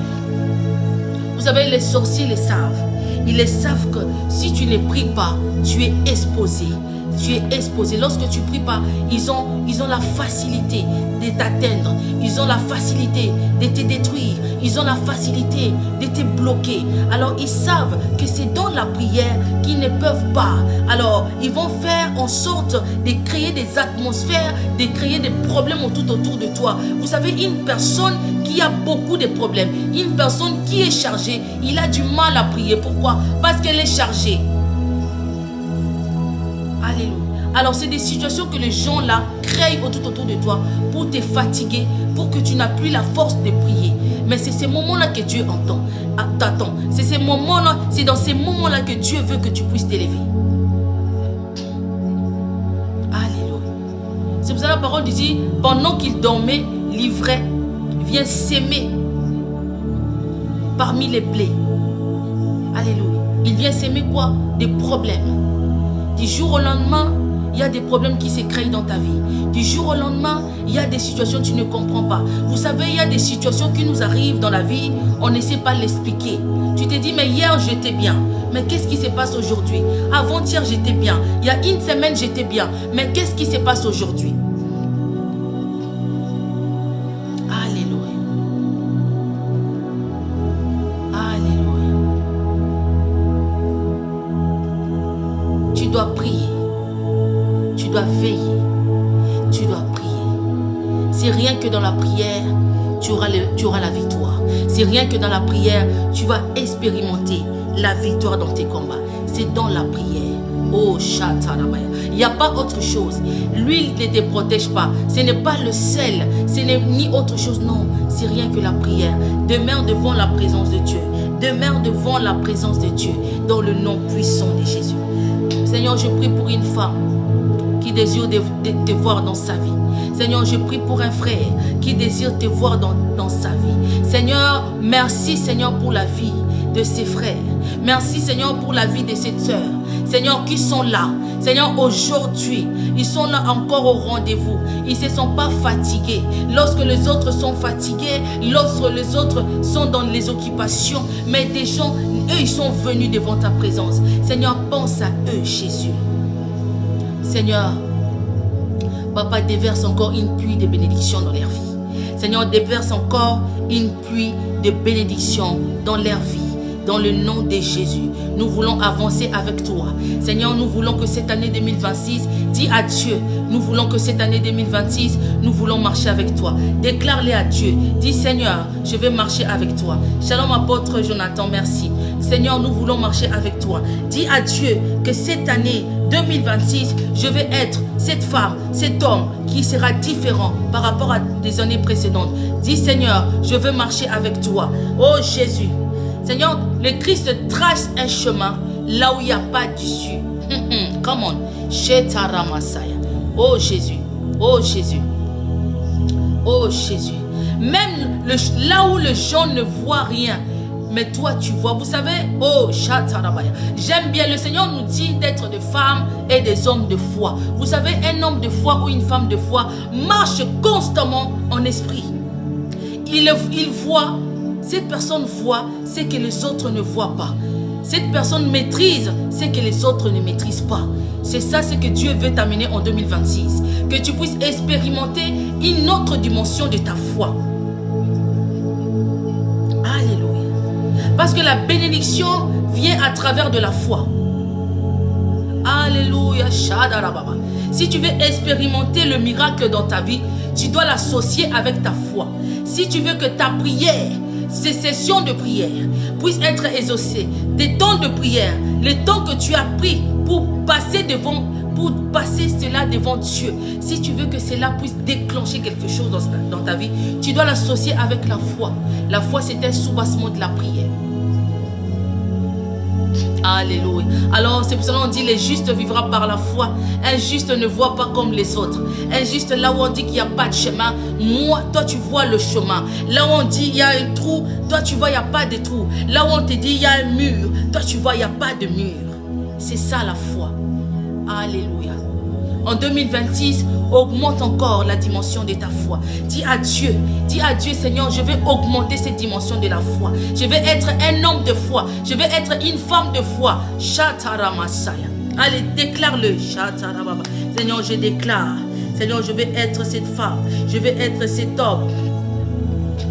Vous savez, les sorciers le savent. Ils savent que si tu ne pries pas, tu es exposé. Tu es exposé. Lorsque tu ne pries pas, ils ont la facilité de t'atteindre. Ils ont la facilité de te détruire. Ils ont la facilité de te bloquer. Alors, ils savent que c'est dans la prière qu'ils ne peuvent pas. Alors, ils vont faire en sorte de créer des atmosphères, de créer des problèmes tout autour de toi. Vous savez, une personne qui a beaucoup de problèmes, une personne qui est chargée, il a du mal à prier. Pourquoi? Parce qu'elle est chargée. Alléluia. Alors, c'est des situations que les gens là créent tout autour de toi pour te fatiguer, pour que tu n'as plus la force de prier. Mais c'est ces moments-là que Dieu t'attend. C'est ces moments-là, c'est dans ces moments-là que Dieu veut que tu puisses t'élever. Alléluia. C'est pour ça que la parole dit, pendant qu'il dormait, l'ivraie vient s'aimer parmi les blés. Alléluia. Il vient s'aimer quoi? Des problèmes. Du jour au lendemain, il y a des problèmes qui se créent dans ta vie. Du jour au lendemain, il y a des situations que tu ne comprends pas. Vous savez, il y a des situations qui nous arrivent dans la vie, on ne sait pas l'expliquer. Tu te dis, mais hier j'étais bien. Mais qu'est-ce qui se passe aujourd'hui? Avant-hier j'étais bien. Il y a une semaine j'étais bien. Mais qu'est-ce qui se passe aujourd'hui? Alléluia. Alléluia. Tu dois prier. Tu dois veiller. Tu dois prier. C'est rien que dans la prière, tu auras la victoire. C'est rien que dans la prière, tu vas expérimenter la victoire dans tes combats. C'est dans la prière. Oh, Shatarabaya. Il n'y a pas autre chose. L'huile ne te protège pas. Ce n'est pas le sel. Ce n'est ni autre chose. Non, c'est rien que la prière. Demeure devant la présence de Dieu. Demeure devant la présence de Dieu. Dans le nom puissant de Jésus. Seigneur, je prie pour une femme qui désire te voir dans sa vie. Seigneur, je prie pour un frère qui désire te voir dans sa vie. Seigneur, merci Seigneur pour la vie de ses frères. Merci Seigneur pour la vie de ses sœurs. Seigneur, qui sont là. Seigneur, aujourd'hui, ils sont là encore au rendez-vous. Ils ne se sont pas fatigués. Lorsque les autres sont fatigués, lorsque les autres sont dans les occupations, mais des gens, eux, ils sont venus devant ta présence. Seigneur, pense à eux, Jésus. Seigneur, Papa, déverse encore une pluie de bénédiction dans leur vie. Seigneur, déverse encore une pluie de bénédiction dans leur vie. Dans le nom de Jésus, nous voulons avancer avec toi. Seigneur, nous voulons que cette année 2026, dis à Dieu, nous voulons que cette année 2026, nous voulons marcher avec toi. Déclare-les à Dieu. Dis Seigneur, je vais marcher avec toi. Shalom apôtre Jonathan, merci. Seigneur, nous voulons marcher avec toi. Dis à Dieu que cette année 2026, je vais être cette femme, cet homme qui sera différent par rapport à des années précédentes. Dis Seigneur, je veux marcher avec toi. Oh Jésus. Seigneur, le Christ trace un chemin là où il n'y a pas d'issue. Come on. Oh Jésus. Oh Jésus. Oh Jésus. Même là où les gens ne voient rien, mais toi tu vois. Vous savez, oh Shatarabaya. J'aime bien, le Seigneur nous dit d'être des femmes et des hommes de foi. Vous savez, un homme de foi ou une femme de foi marche constamment en esprit. Il voit. Cette personne voit ce que les autres ne voient pas. Cette personne maîtrise ce que les autres ne maîtrisent pas. C'est ça ce que Dieu veut t'amener en 2026. Que tu puisses expérimenter une autre dimension de ta foi. Alléluia. Parce que la bénédiction vient à travers de la foi. Alléluia. Si tu veux expérimenter le miracle dans ta vie, tu dois l'associer avec ta foi. Si tu veux que ta prière, ces sessions de prière puissent être exaucées, des temps de prière, le temps que tu as pris pour passer cela devant Dieu. Si tu veux que cela puisse déclencher quelque chose dans ta vie, tu dois l'associer avec la foi. La foi, c'est un soubassement de la prière. Alléluia. Alors c'est pour cela qu'on dit le juste vivra par la foi. Un juste ne voit pas comme les autres. Un juste, là où on dit qu'il n'y a pas de chemin, toi tu vois le chemin. Là où on dit il y a un trou, toi tu vois il n'y a pas de trou. Là où on te dit il y a un mur, toi tu vois il n'y a pas de mur. C'est ça la foi. Alléluia. en 2026, augmente encore la dimension de ta foi. Dis à Dieu, Seigneur, je vais augmenter cette dimension de la foi. Je vais être un homme de foi. Je vais être une femme de foi. Shataramasaya. Allez, déclare-le. Shatarababa. Seigneur, je déclare. Seigneur, je vais être cette femme. Je vais être cet homme.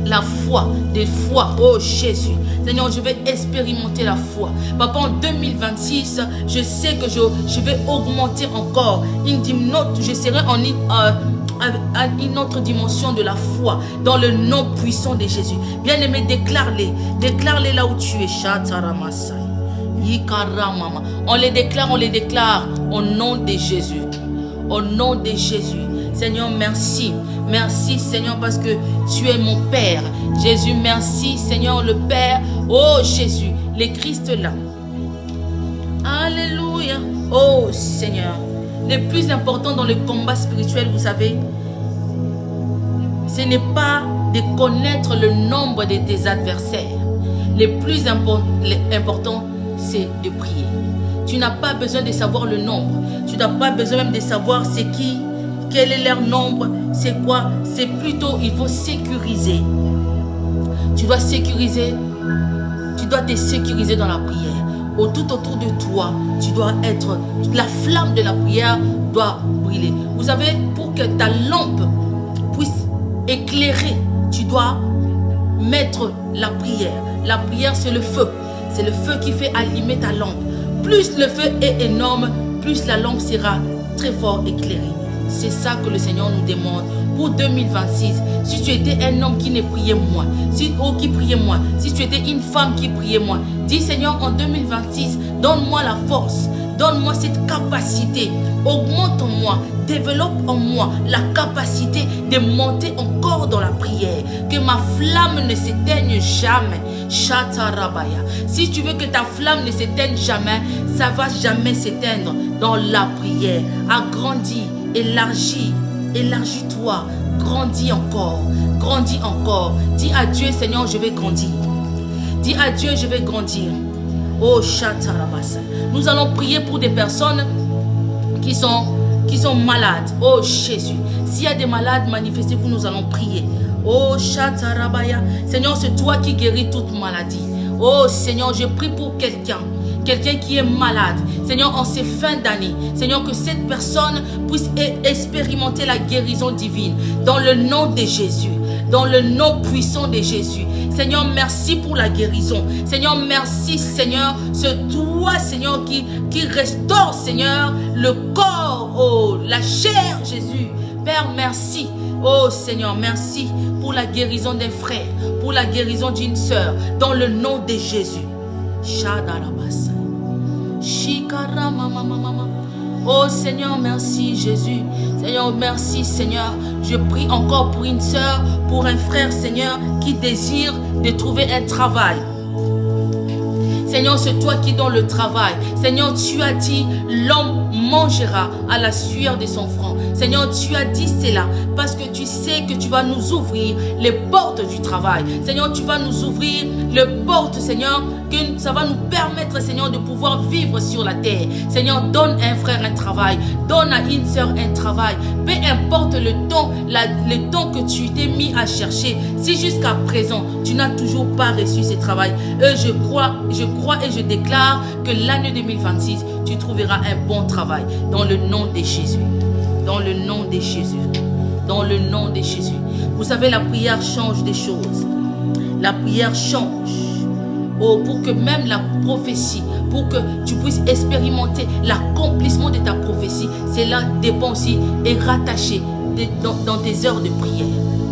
La foi, des foi, oh Jésus. Seigneur, je vais expérimenter la foi. Papa, en 2026, je sais que je vais augmenter encore. Je serai à une autre dimension de la foi, dans le nom puissant de Jésus. Bien-aimé, déclare-les. Déclare-les là où tu es. On les déclare au nom de Jésus. Au nom de Jésus. Seigneur, merci. Merci, Seigneur, parce que tu es mon Père. Jésus, merci, Seigneur, le Père. Oh, Jésus, le Christ là. Alléluia. Oh, Seigneur. Le plus important dans le combat spirituel, vous savez, ce n'est pas de connaître le nombre de tes adversaires. Le plus important, c'est de prier. Tu n'as pas besoin de savoir le nombre. Tu n'as pas besoin même de savoir c'est qui, quel est leur nombre, c'est quoi. C'est plutôt, il faut sécuriser. Tu dois sécuriser. Tu dois te sécuriser dans la prière. Tout autour de toi, tu dois être... La flamme de la prière doit brûler. Vous savez, pour que ta lampe puisse éclairer, tu dois mettre la prière. La prière, c'est le feu. C'est le feu qui fait allumer ta lampe. Plus le feu est énorme, plus la lampe sera très fort éclairée. C'est ça que le Seigneur nous demande pour 2026. Si tu étais un homme qui ne priait moins, qui priait moins, si tu étais une femme qui priait moins, dis Seigneur, en 2026, donne-moi la force, donne-moi cette capacité, augmente en moi, développe en moi la capacité de monter encore dans la prière, que ma flamme ne s'éteigne jamais. Shatarabaya. Si tu veux que ta flamme ne s'éteigne jamais, ça va jamais s'éteindre dans la prière. Agrandis, élargis, élargis-toi, grandis encore, grandis encore. Dis à Dieu, Seigneur, je vais grandir. Dis à Dieu, je vais grandir. Oh, Shatarabasa. Nous allons prier pour des personnes qui sont malades. Oh, Jésus. S'il y a des malades, manifestez-vous, nous allons prier. Oh, Shatarabaya. Seigneur, c'est toi qui guéris toute maladie. Oh, Seigneur, je prie pour quelqu'un qui est malade. Seigneur, en ces fins d'année, Seigneur, que cette personne puisse expérimenter la guérison divine dans le nom de Jésus, dans le nom puissant de Jésus. Seigneur, merci pour la guérison. Seigneur, merci, Seigneur. C'est toi, Seigneur, qui restaure, Seigneur, le corps, oh, la chair, Jésus. Père, merci. Oh, Seigneur, merci pour la guérison d'un frère, pour la guérison d'une sœur, dans le nom de Jésus. Shadarabasa. Oh Seigneur, merci Jésus. Seigneur, merci Seigneur. Je prie encore pour une sœur, pour un frère, Seigneur, qui désire de trouver un travail. Seigneur, c'est toi qui donnes le travail. Seigneur, tu as dit, l'homme mangera à la sueur de son front. Seigneur, tu as dit cela parce que tu sais que tu vas nous ouvrir les portes du travail. Seigneur, tu vas nous ouvrir les portes, Seigneur, que ça va nous permettre, Seigneur, de pouvoir vivre sur la terre. Seigneur, donne à un frère un travail, donne à une sœur un travail. Peu importe le temps que tu t'es mis à chercher, si jusqu'à présent, tu n'as toujours pas reçu ce travail, je crois et je déclare que l'année 2026, tu trouveras un bon travail dans le nom de Jésus. Dans le nom de Jésus. Dans le nom de Jésus. Vous savez, la prière change des choses. La prière change. Oh, pour que même la prophétie, pour que tu puisses expérimenter l'accomplissement de ta prophétie, cela dépend aussi et rattaché dans tes heures de prière.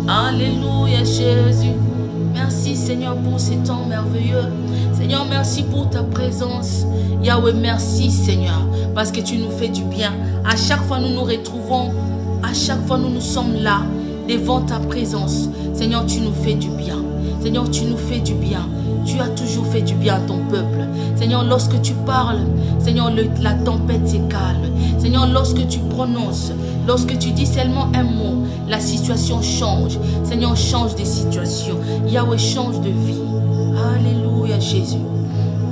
Alléluia, Jésus. Merci, Seigneur, pour ces temps merveilleux. Seigneur, merci pour ta présence. Yahweh, merci, Seigneur, parce que tu nous fais du bien. À chaque fois, nous nous retrouvons. À chaque fois, nous sommes là, devant ta présence. Seigneur, tu nous fais du bien. Seigneur, tu nous fais du bien. Tu as toujours fait du bien à ton peuple. Seigneur, lorsque tu parles, Seigneur, la tempête se calme. Seigneur, lorsque tu prononces, lorsque tu dis seulement un mot, la situation change. Seigneur, change de situation. Yahweh, change de vie. Alléluia, Jésus.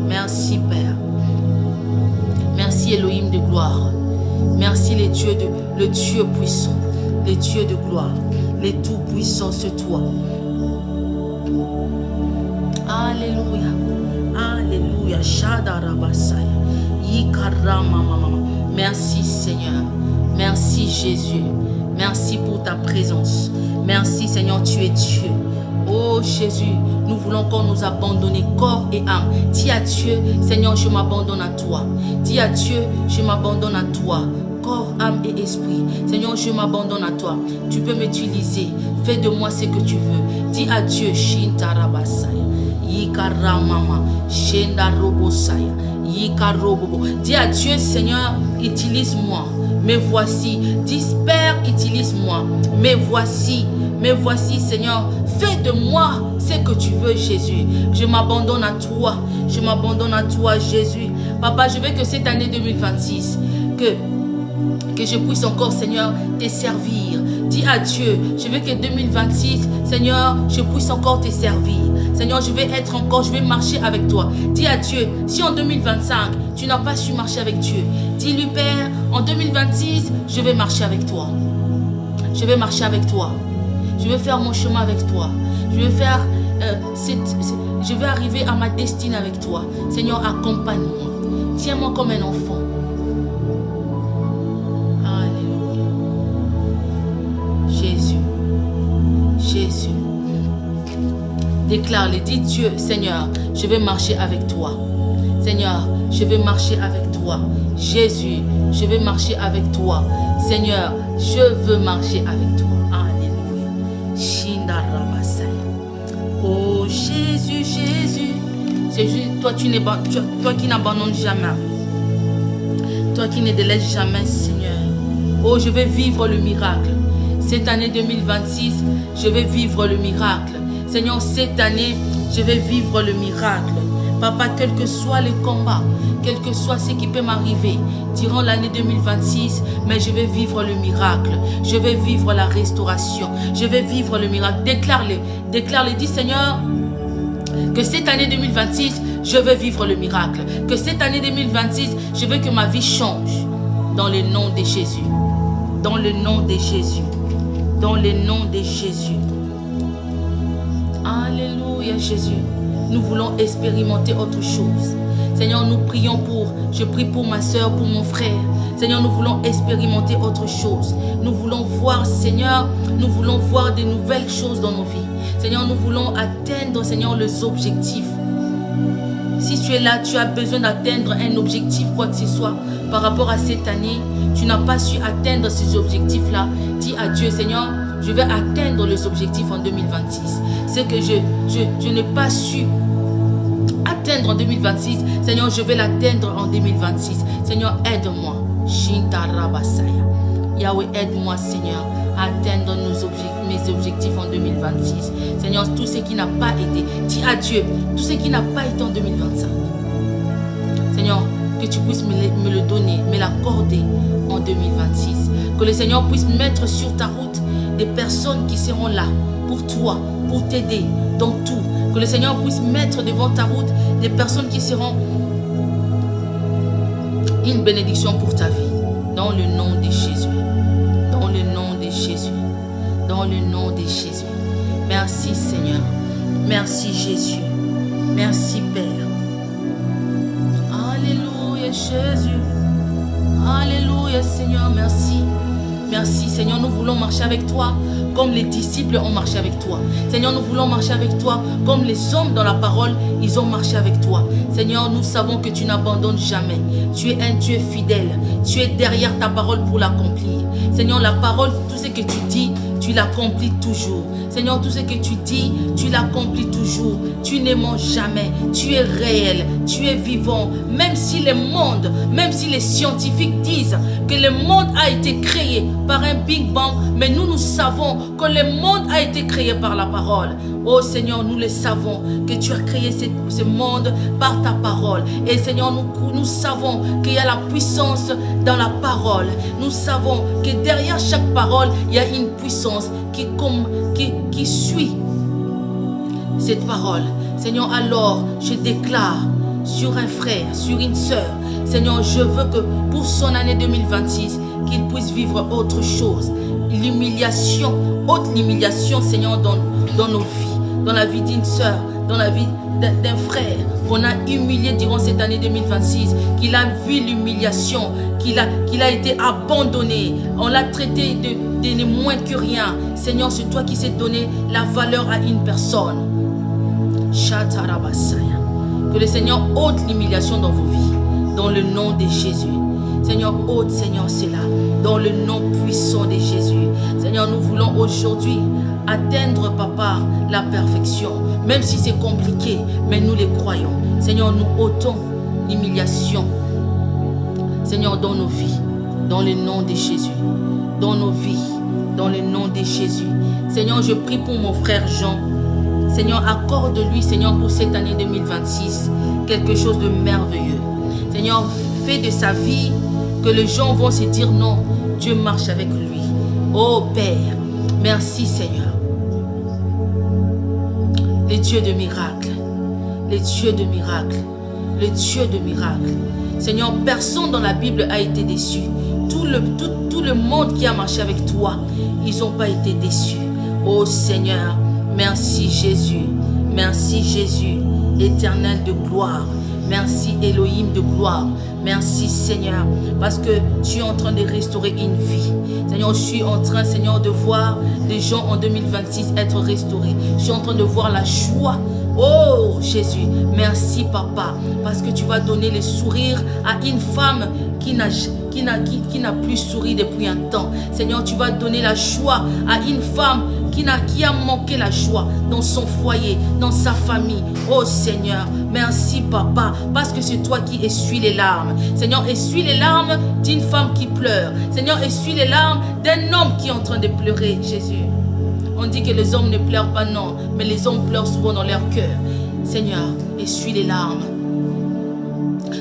Merci, Père. Merci, Elohim de gloire. Merci, les dieux de le Dieu puissant, le Dieu de gloire, le tout-puissant, c'est toi. Alléluia. Alléluia. Merci Seigneur. Merci Jésus. Merci pour ta présence. Merci Seigneur, tu es Dieu. Oh Jésus, nous voulons encore nous abandonner corps et âme. Dis à Dieu, Seigneur, je m'abandonne à toi. Dis à Dieu, je m'abandonne à toi. Corps, âme et esprit. Seigneur, je m'abandonne à toi. Tu peux m'utiliser. Fais de moi ce que tu veux. Dis à Dieu, Shintarabasaya. Yikaramama. Shendarobosaya. Yikarobobo. Dis à Dieu, Seigneur, utilise-moi. Me voici. Dis, Père, utilise-moi. Me voici. Me voici, Seigneur. Fais de moi ce que tu veux, Jésus. Je m'abandonne à toi. Je m'abandonne à toi, Jésus. Papa, je veux que cette année 2026, que je puisse encore, Seigneur, te servir. Dis à Dieu, je veux que 2026, Seigneur, je puisse encore te servir. Seigneur, je vais marcher avec toi. Dis à Dieu, si en 2025, tu n'as pas su marcher avec Dieu, dis-lui, Père, en 2026, je vais marcher avec toi. Je vais marcher avec toi. Je vais faire mon chemin avec toi. Je vais arriver à ma destinée avec toi. Seigneur, accompagne-moi. Tiens-moi comme un enfant. Alléluia. Jésus. Jésus. Déclare-le, dis Dieu, Seigneur, je vais marcher avec toi. Seigneur, je vais marcher avec toi. Jésus, je vais marcher avec toi. Seigneur, je veux marcher avec toi. Alléluia. Shindarabasaya. Oh Jésus, Jésus. Jésus, toi qui n'abandonnes jamais. Toi qui ne délaisses jamais, Seigneur. Oh, je vais vivre le miracle. Cette année 2026, je vais vivre le miracle. Seigneur, cette année, je vais vivre le miracle. Papa, quel que soit le combat, quel que soit ce qui peut m'arriver durant l'année 2026, mais je vais vivre le miracle. Je vais vivre la restauration. Je vais vivre le miracle. Déclare-le. Déclare-le. Dis, Seigneur, que cette année 2026, je veux vivre le miracle. Que cette année 2026, je veux que ma vie change. Dans le nom de Jésus. Dans le nom de Jésus. Dans le nom de Jésus. Alléluia, Jésus. Nous voulons expérimenter autre chose. Seigneur, nous prions je prie pour ma soeur, pour mon frère. Seigneur, nous voulons expérimenter autre chose. Nous voulons voir, Seigneur, nous voulons voir de nouvelles choses dans nos vies. Seigneur, nous voulons atteindre, Seigneur, les objectifs. Si tu es là, tu as besoin d'atteindre un objectif, quoi que ce soit, par rapport à cette année, tu n'as pas su atteindre ces objectifs-là, dis à Dieu, Seigneur, je vais atteindre les objectifs en 2026. Ce que je n'ai pas su atteindre en 2026, Seigneur, je vais l'atteindre en 2026. Seigneur, aide-moi. Shintarabasaya. Yahweh, aide-moi, Seigneur, à atteindre mes objectifs en 2026. Seigneur, tout ce qui n'a pas été, dis à Dieu, tout ce qui n'a pas été en 2025. Seigneur, que tu puisses me le donner, me l'accorder en 2026. Que le Seigneur puisse mettre sur ta route des personnes qui seront là pour toi, pour t'aider dans tout. Que le Seigneur puisse mettre devant ta route des personnes qui seront une bénédiction pour ta vie. Dans le nom de Jésus. Dans le nom de Jésus. Dans le nom de Jésus. Merci Seigneur. Merci Jésus. Merci Père. Alléluia Jésus. Alléluia Seigneur. Merci. Merci Seigneur, nous voulons marcher avec toi comme les disciples ont marché avec toi. Seigneur, nous voulons marcher avec toi comme les hommes dans la parole, ils ont marché avec toi. Seigneur, nous savons que tu n'abandonnes jamais. Tu es un Dieu fidèle. Tu es derrière ta parole pour l'accomplir. Seigneur, la parole, tout ce que tu dis, tu l'accomplis toujours. Seigneur, tout ce que tu dis, tu l'accomplis toujours. Tu ne mens jamais. Tu es réel. Tu es vivant. Même si le monde, même si les scientifiques disent que le monde a été créé par un Big Bang, mais nous savons que le monde a été créé par la parole. Oh Seigneur, nous le savons que tu as créé ce monde par ta parole. Et Seigneur, nous savons qu'il y a la puissance dans la parole. Nous savons que derrière chaque parole, il y a une puissance qui suit cette parole. Seigneur, alors je déclare sur un frère, sur une sœur, Seigneur, je veux que pour son année 2026, qu'il puisse vivre autre chose. L'humiliation, haute l'humiliation, Seigneur, dans nos vies, dans la vie d'une sœur, dans la vie d'un frère qu'on a humilié durant cette année 2026, qu'il a vu l'humiliation, qu'il a été abandonné, on l'a traité de moins que rien. Seigneur, c'est toi qui sais donner la valeur à une personne. Que le Seigneur ôte l'humiliation dans vos vies, dans le nom de Jésus. Seigneur, ôte, Seigneur, cela, dans le nom puissant de Jésus. Seigneur, nous voulons aujourd'hui atteindre, Papa, la perfection. Même si c'est compliqué, mais nous les croyons. Seigneur, nous ôtons l'humiliation. Seigneur, dans nos vies, dans le nom de Jésus. Dans nos vies, dans le nom de Jésus. Seigneur, je prie pour mon frère Jean. Seigneur, accorde-lui, Seigneur, pour cette année 2026, quelque chose de merveilleux. Seigneur, fais de sa vie que les gens vont se dire non, Dieu marche avec lui. Oh Père, merci Seigneur. Les dieux de miracles, les dieux de miracles, les dieux de miracles. Seigneur, personne dans la Bible a été déçu. Tout le monde qui a marché avec toi, ils n'ont pas été déçus. Oh Seigneur, merci Jésus, merci Jésus, éternel de gloire. Merci Elohim de gloire. Merci Seigneur, parce que tu es en train de restaurer une vie. Seigneur, je suis en train, Seigneur, de voir les gens en 2026 être restaurés. Je suis en train de voir la joie. Oh Jésus, merci Papa, parce que tu vas donner le sourire à une femme qui n'a plus souri depuis un temps. Seigneur, tu vas donner la joie à une femme qui a manqué la joie dans son foyer, dans sa famille. Oh Seigneur, merci Papa, parce que c'est toi qui essuies les larmes. Seigneur, essuie les larmes d'une femme qui pleure. Seigneur, essuie les larmes d'un homme qui est en train de pleurer, Jésus. On dit que les hommes ne pleurent pas, non, mais les hommes pleurent souvent dans leur cœur. Seigneur, essuie les larmes.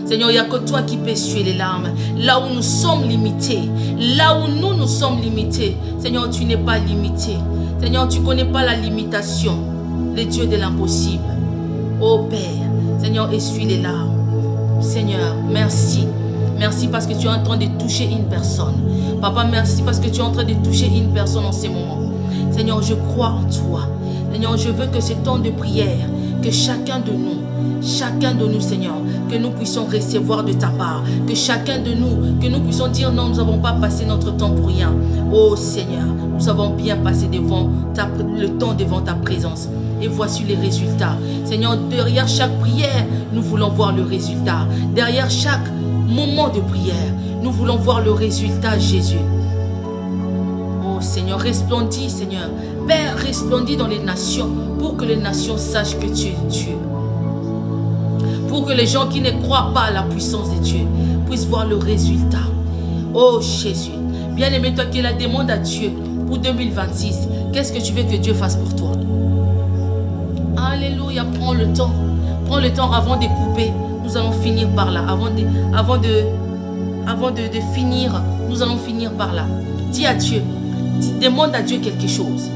Seigneur, il n'y a que toi qui peux essuyer les larmes. Là où nous sommes limités, là où nous sommes limités, Seigneur, tu n'es pas limité. Seigneur, tu ne connais pas la limitation, le Dieu de l'impossible. Oh Père, Seigneur, essuie les larmes. Seigneur, merci. Merci parce que tu es en train de toucher une personne. Papa, merci parce que tu es en train de toucher une personne en ces moments. Seigneur, je crois en toi. Seigneur, je veux que ce temps de prière, que chacun de nous, Seigneur, que nous puissions recevoir de ta part, que chacun de nous, que nous puissions dire non, nous n'avons pas passé notre temps pour rien. Oh Seigneur, nous avons bien passé le temps devant ta présence. Et voici les résultats. Seigneur, derrière chaque prière, nous voulons voir le résultat. Derrière chaque moment de prière, nous voulons voir le résultat, Jésus. Oh Seigneur, resplendis, Seigneur. Père, resplendis dans les nations pour que les nations sachent que tu es Dieu. Pour que les gens qui ne croient pas à la puissance de Dieu puissent voir le résultat. Oh Jésus, bien-aimé, toi qui la demande à Dieu pour 2026, qu'est-ce que tu veux que Dieu fasse pour toi? Alléluia, prends le temps. Prends le temps avant de couper. Nous allons finir par là. Avant de finir, nous allons finir par là. Dis à Dieu, demande à Dieu quelque chose.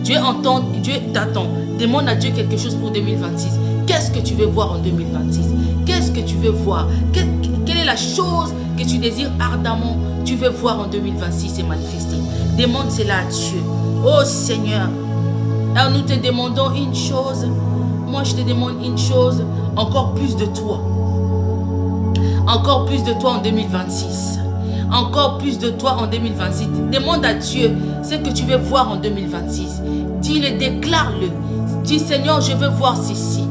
Dieu entend, Dieu t'attend. Demande à Dieu quelque chose pour 2026. Qu'est-ce que tu veux voir en 2026? Qu'est-ce que tu veux voir? Quelle est la chose que tu désires ardemment, tu veux voir en 2026 et manifester? Demande cela à Dieu. Oh Seigneur, alors nous te demandons une chose. Moi je te demande une chose, encore plus de toi. Encore plus de toi en 2026. Encore plus de toi en 2026. Demande à Dieu ce que tu veux voir en 2026. Dis-le, déclare-le. Dis Seigneur, je veux voir ceci.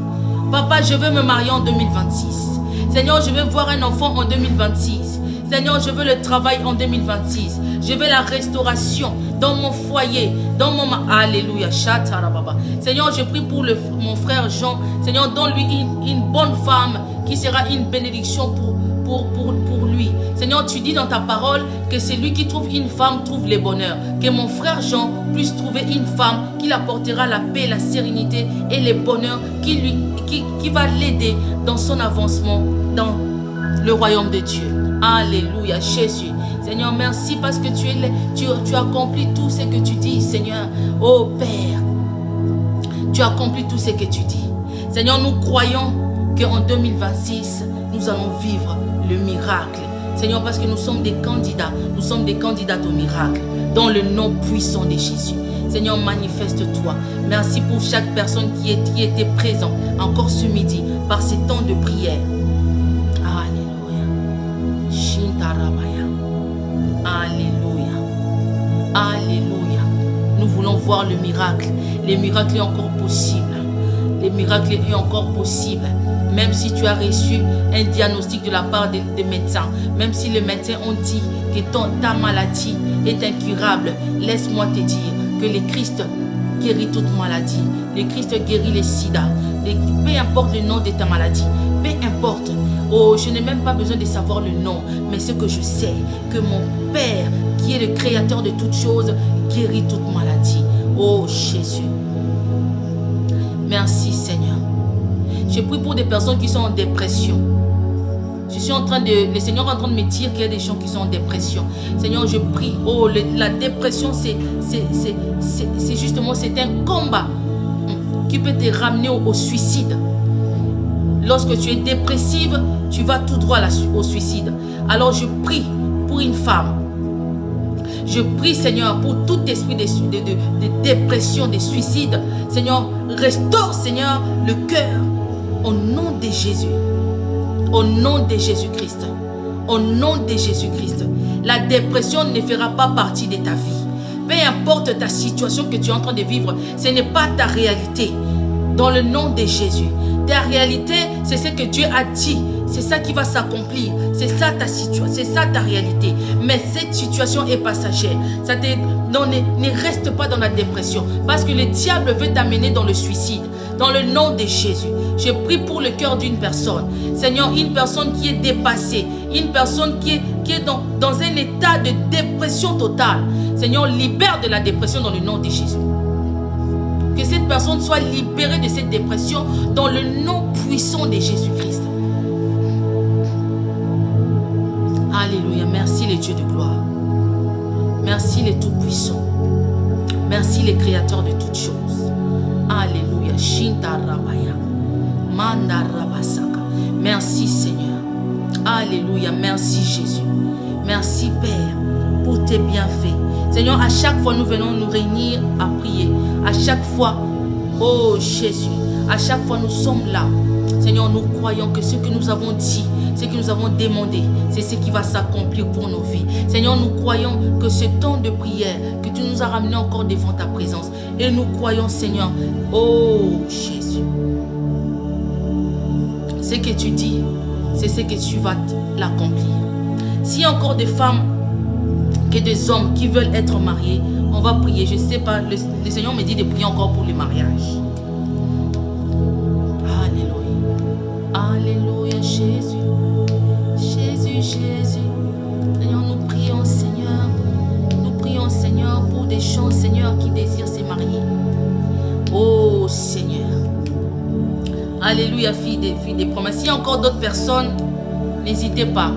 Papa, je veux me marier en 2026. Seigneur, je veux voir un enfant en 2026. Seigneur, je veux le travail en 2026. Je veux la restauration dans mon foyer, dans mon... Alléluia. Seigneur, je prie pour mon frère Jean. Seigneur, donne-lui une bonne femme qui sera une bénédiction pour lui. Seigneur, tu dis dans ta parole que c'est lui qui trouve une femme, trouve le bonheur. Que mon frère Jean puisse trouver une femme qui l'apportera la paix, la sérénité et le bonheur qui va l'aider dans son avancement dans le royaume de Dieu. Alléluia, Jésus. Seigneur, merci parce que tu accomplis tout ce que tu dis, Seigneur. Oh Père, tu accomplis tout ce que tu dis. Seigneur, nous croyons qu'en 2026, nous allons vivre le miracle. Seigneur, parce que nous sommes des candidats. Nous sommes des candidats au miracle. Dans le nom puissant de Jésus. Seigneur, manifeste-toi. Merci pour chaque personne qui était présente encore ce midi par ces temps de prière. Alléluia. Shintarabaya. Alléluia. Alléluia. Nous voulons voir le miracle. Les miracles est encore possible. Les miracles est encore possible. Même si tu as reçu un diagnostic de la part des médecins, même si les médecins ont dit que ta maladie est incurable, laisse-moi te dire que le Christ guérit toute maladie. Le Christ guérit les sida. Peu importe le nom de ta maladie, peu importe. Oh, je n'ai même pas besoin de savoir le nom, mais ce que je sais, que mon Père, qui est le créateur de toutes choses, guérit toute maladie. Oh Jésus. Merci Seigneur. Je prie pour des personnes qui sont en dépression. Le Seigneur est en train de me dire qu'il y a des gens qui sont en dépression. Seigneur, je prie. Oh, la dépression, c'est justement, c'est un combat qui peut te ramener au suicide. Lorsque tu es dépressive, tu vas tout droit au suicide. Alors je prie pour une femme. Je prie, Seigneur, pour tout esprit de dépression, de suicide. Seigneur, restaure, Seigneur, le cœur. Au nom de Jésus. Au nom de Jésus-Christ. Au nom de Jésus-Christ. La dépression ne fera pas partie de ta vie. Peu importe ta situation que tu es en train de vivre, ce n'est pas ta réalité. Dans le nom de Jésus. Ta réalité, c'est ce que Dieu a dit. C'est ça qui va s'accomplir. C'est ça ta situation. C'est ça ta réalité. Mais cette situation est passagère. Ne reste pas dans la dépression. Parce que le diable veut t'amener dans le suicide. Dans le nom de Jésus. Je prie pour le cœur d'une personne. Seigneur, une personne qui est dépassée. Une personne qui est dans un état de dépression totale. Seigneur, libère de la dépression dans le nom de Jésus. Que cette personne soit libérée de cette dépression dans le nom puissant de Jésus-Christ. Alléluia. Merci les dieux de gloire. Merci les tout-puissants. Merci les créateurs de toutes choses. Alléluia. Shintarabaya. Mandarabasaka. Merci Seigneur. Alléluia. Merci Jésus. Merci Père pour tes bienfaits. Seigneur, à chaque fois nous venons nous réunir à prier. À chaque fois, oh Jésus, à chaque fois nous sommes là. Seigneur, nous croyons que ce que nous avons dit, ce que nous avons demandé, c'est ce qui va s'accomplir pour nos vies. Seigneur, nous croyons que ce temps de prière, que tu nous as ramené encore devant ta présence. Et nous croyons, Seigneur, oh Jésus, ce que tu dis, c'est ce que tu vas l'accomplir. S'il y a encore des femmes et des hommes qui veulent être mariés, on va prier. Je ne sais pas, le Seigneur me dit de prier encore pour le mariage. Alléluia. Alléluia, Jésus. Jésus, Jésus. Seigneur, nous prions, Seigneur. Nous prions, Seigneur, pour des gens, Seigneur, qui désirent se marier. Oh, Seigneur. Alléluia, fille des promesses. S'il y a encore d'autres personnes, n'hésitez pas.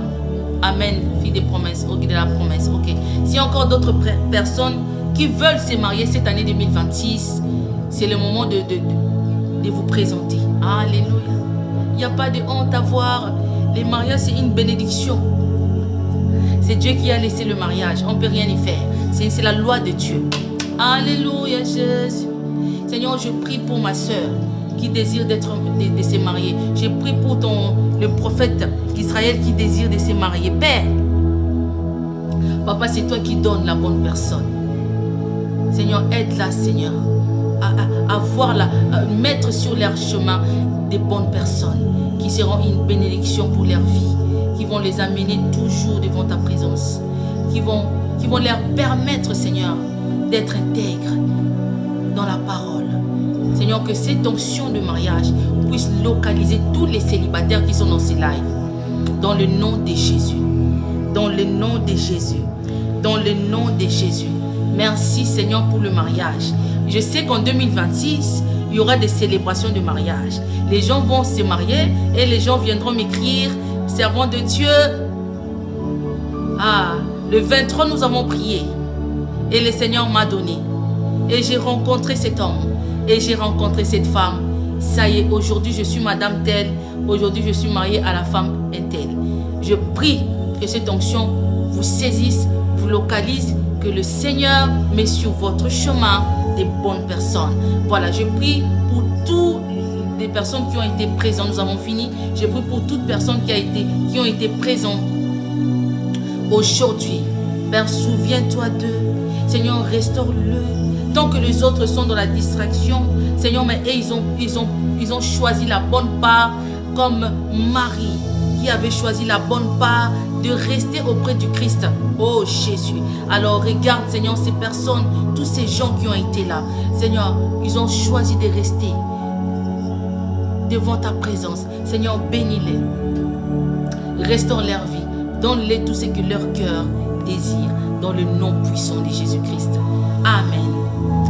Amen, fille des promesses, ok, de la promesse, ok. S'il y a encore d'autres personnes qui veulent se marier cette année 2026, c'est le moment de vous présenter. Alléluia. Il n'y a pas de honte à voir. Les mariages, c'est une bénédiction. C'est Dieu qui a laissé le mariage. On ne peut rien y faire. C'est la loi de Dieu. Alléluia, Jésus. Seigneur, je prie pour ma soeur qui désire de se marier. Je prie pour le prophète d'Israël qui désire de se marier. Père, Papa, c'est toi qui donnes la bonne personne. Seigneur, aide-la, Seigneur, à mettre sur leur chemin des bonnes personnes qui seront une bénédiction pour leur vie, qui vont les amener toujours devant ta présence, qui vont leur permettre, Seigneur, d'être intègres dans la parole. Seigneur, que cette onction de mariage puisse localiser tous les célibataires qui sont dans ces lives. Dans le nom de Jésus. Dans le nom de Jésus. Dans le nom de Jésus. Merci Seigneur pour le mariage. Je sais qu'en 2026, il y aura des célébrations de mariage. Les gens vont se marier et les gens viendront m'écrire, servant de Dieu. Ah, le 23, nous avons prié. Et le Seigneur m'a donné. Et j'ai rencontré cet homme. Et j'ai rencontré cette femme. Ça y est, aujourd'hui je suis madame telle. Aujourd'hui je suis mariée à la femme telle. Je prie que cette onction vous saisisse, vous localise, que le Seigneur met sur votre chemin des bonnes personnes. Voilà, je prie pour toutes les personnes qui ont été présentes. Nous avons fini. Je prie pour toutes personnes qui ont été présentes aujourd'hui. Père, souviens-toi d'eux. Seigneur, restaure-le. Tant que les autres sont dans la distraction, Seigneur, mais ils ont choisi la bonne part, comme Marie qui avait choisi la bonne part de rester auprès du Christ. Oh Jésus. Alors regarde, Seigneur, ces personnes, tous ces gens qui ont été là. Seigneur, ils ont choisi de rester devant ta présence. Seigneur, bénis-les. Restaure leur vie. Donne-les tout ce que leur cœur désire. Dans le nom puissant de Jésus-Christ. Amen.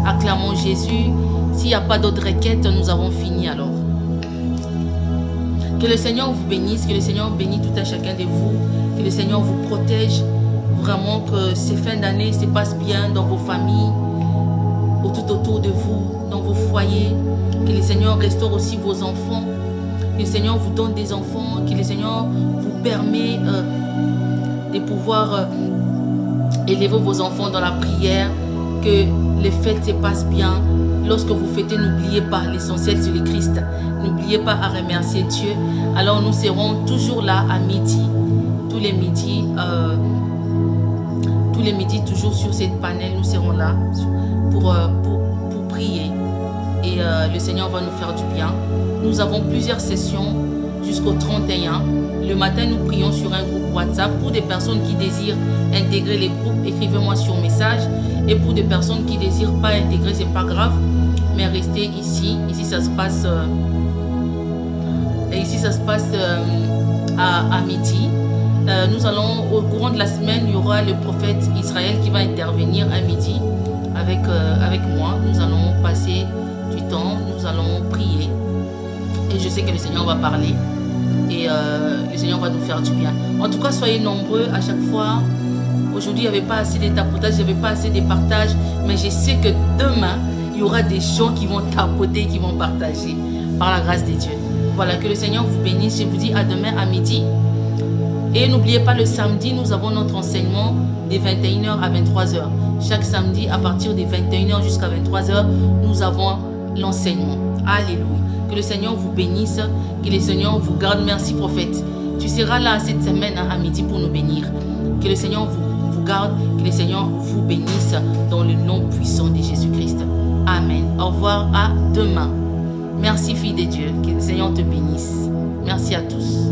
Acclamons Jésus. S'il n'y a pas d'autres requêtes, nous avons fini alors. Que le Seigneur vous bénisse, que le Seigneur bénisse tout un chacun de vous, que le Seigneur vous protège, vraiment que ces fins d'année se passent bien dans vos familles, tout autour de vous, dans vos foyers, que le Seigneur restaure aussi vos enfants, que le Seigneur vous donne des enfants, que le Seigneur vous permet de pouvoir élever vos enfants dans la prière, que les fêtes se passent bien. Lorsque vous fêtez, n'oubliez pas, l'essentiel c'est le Christ. N'oubliez pas à remercier Dieu. Alors nous serons toujours là à midi, tous les midis, toujours sur cette panel, nous serons là pour prier. Et le Seigneur va nous faire du bien. Nous avons plusieurs sessions jusqu'au 31. Le matin, nous prions sur un groupe WhatsApp. Pour des personnes qui désirent intégrer les groupes, écrivez-moi sur message. Et pour des personnes qui ne désirent pas intégrer, c'est pas grave. Mais restez ici. Ici, ça se passe, à midi. Nous allons, au courant de la semaine, il y aura le prophète Israël qui va intervenir à midi avec moi. Nous allons passer du temps, nous allons prier. Et je sais que le Seigneur va parler. Et le Seigneur va nous faire du bien. En tout cas, soyez nombreux à chaque fois. Aujourd'hui, il n'y avait pas assez de tapotage, il n'y avait pas assez de partage. Mais je sais que demain, il y aura des gens qui vont tapoter, qui vont partager. Par la grâce de Dieu. Voilà, que le Seigneur vous bénisse. Je vous dis à demain à midi. Et n'oubliez pas, le samedi, nous avons notre enseignement de 21h à 23h. Chaque samedi, à partir de 21h jusqu'à 23h, nous avons l'enseignement. Alléluia. Que le Seigneur vous bénisse, que le Seigneur vous garde. Merci prophète. Tu seras là cette semaine à midi pour nous bénir. Que le Seigneur vous garde, que le Seigneur vous bénisse dans le nom puissant de Jésus-Christ. Amen. Au revoir, à demain. Merci fille de Dieu, que le Seigneur te bénisse. Merci à tous.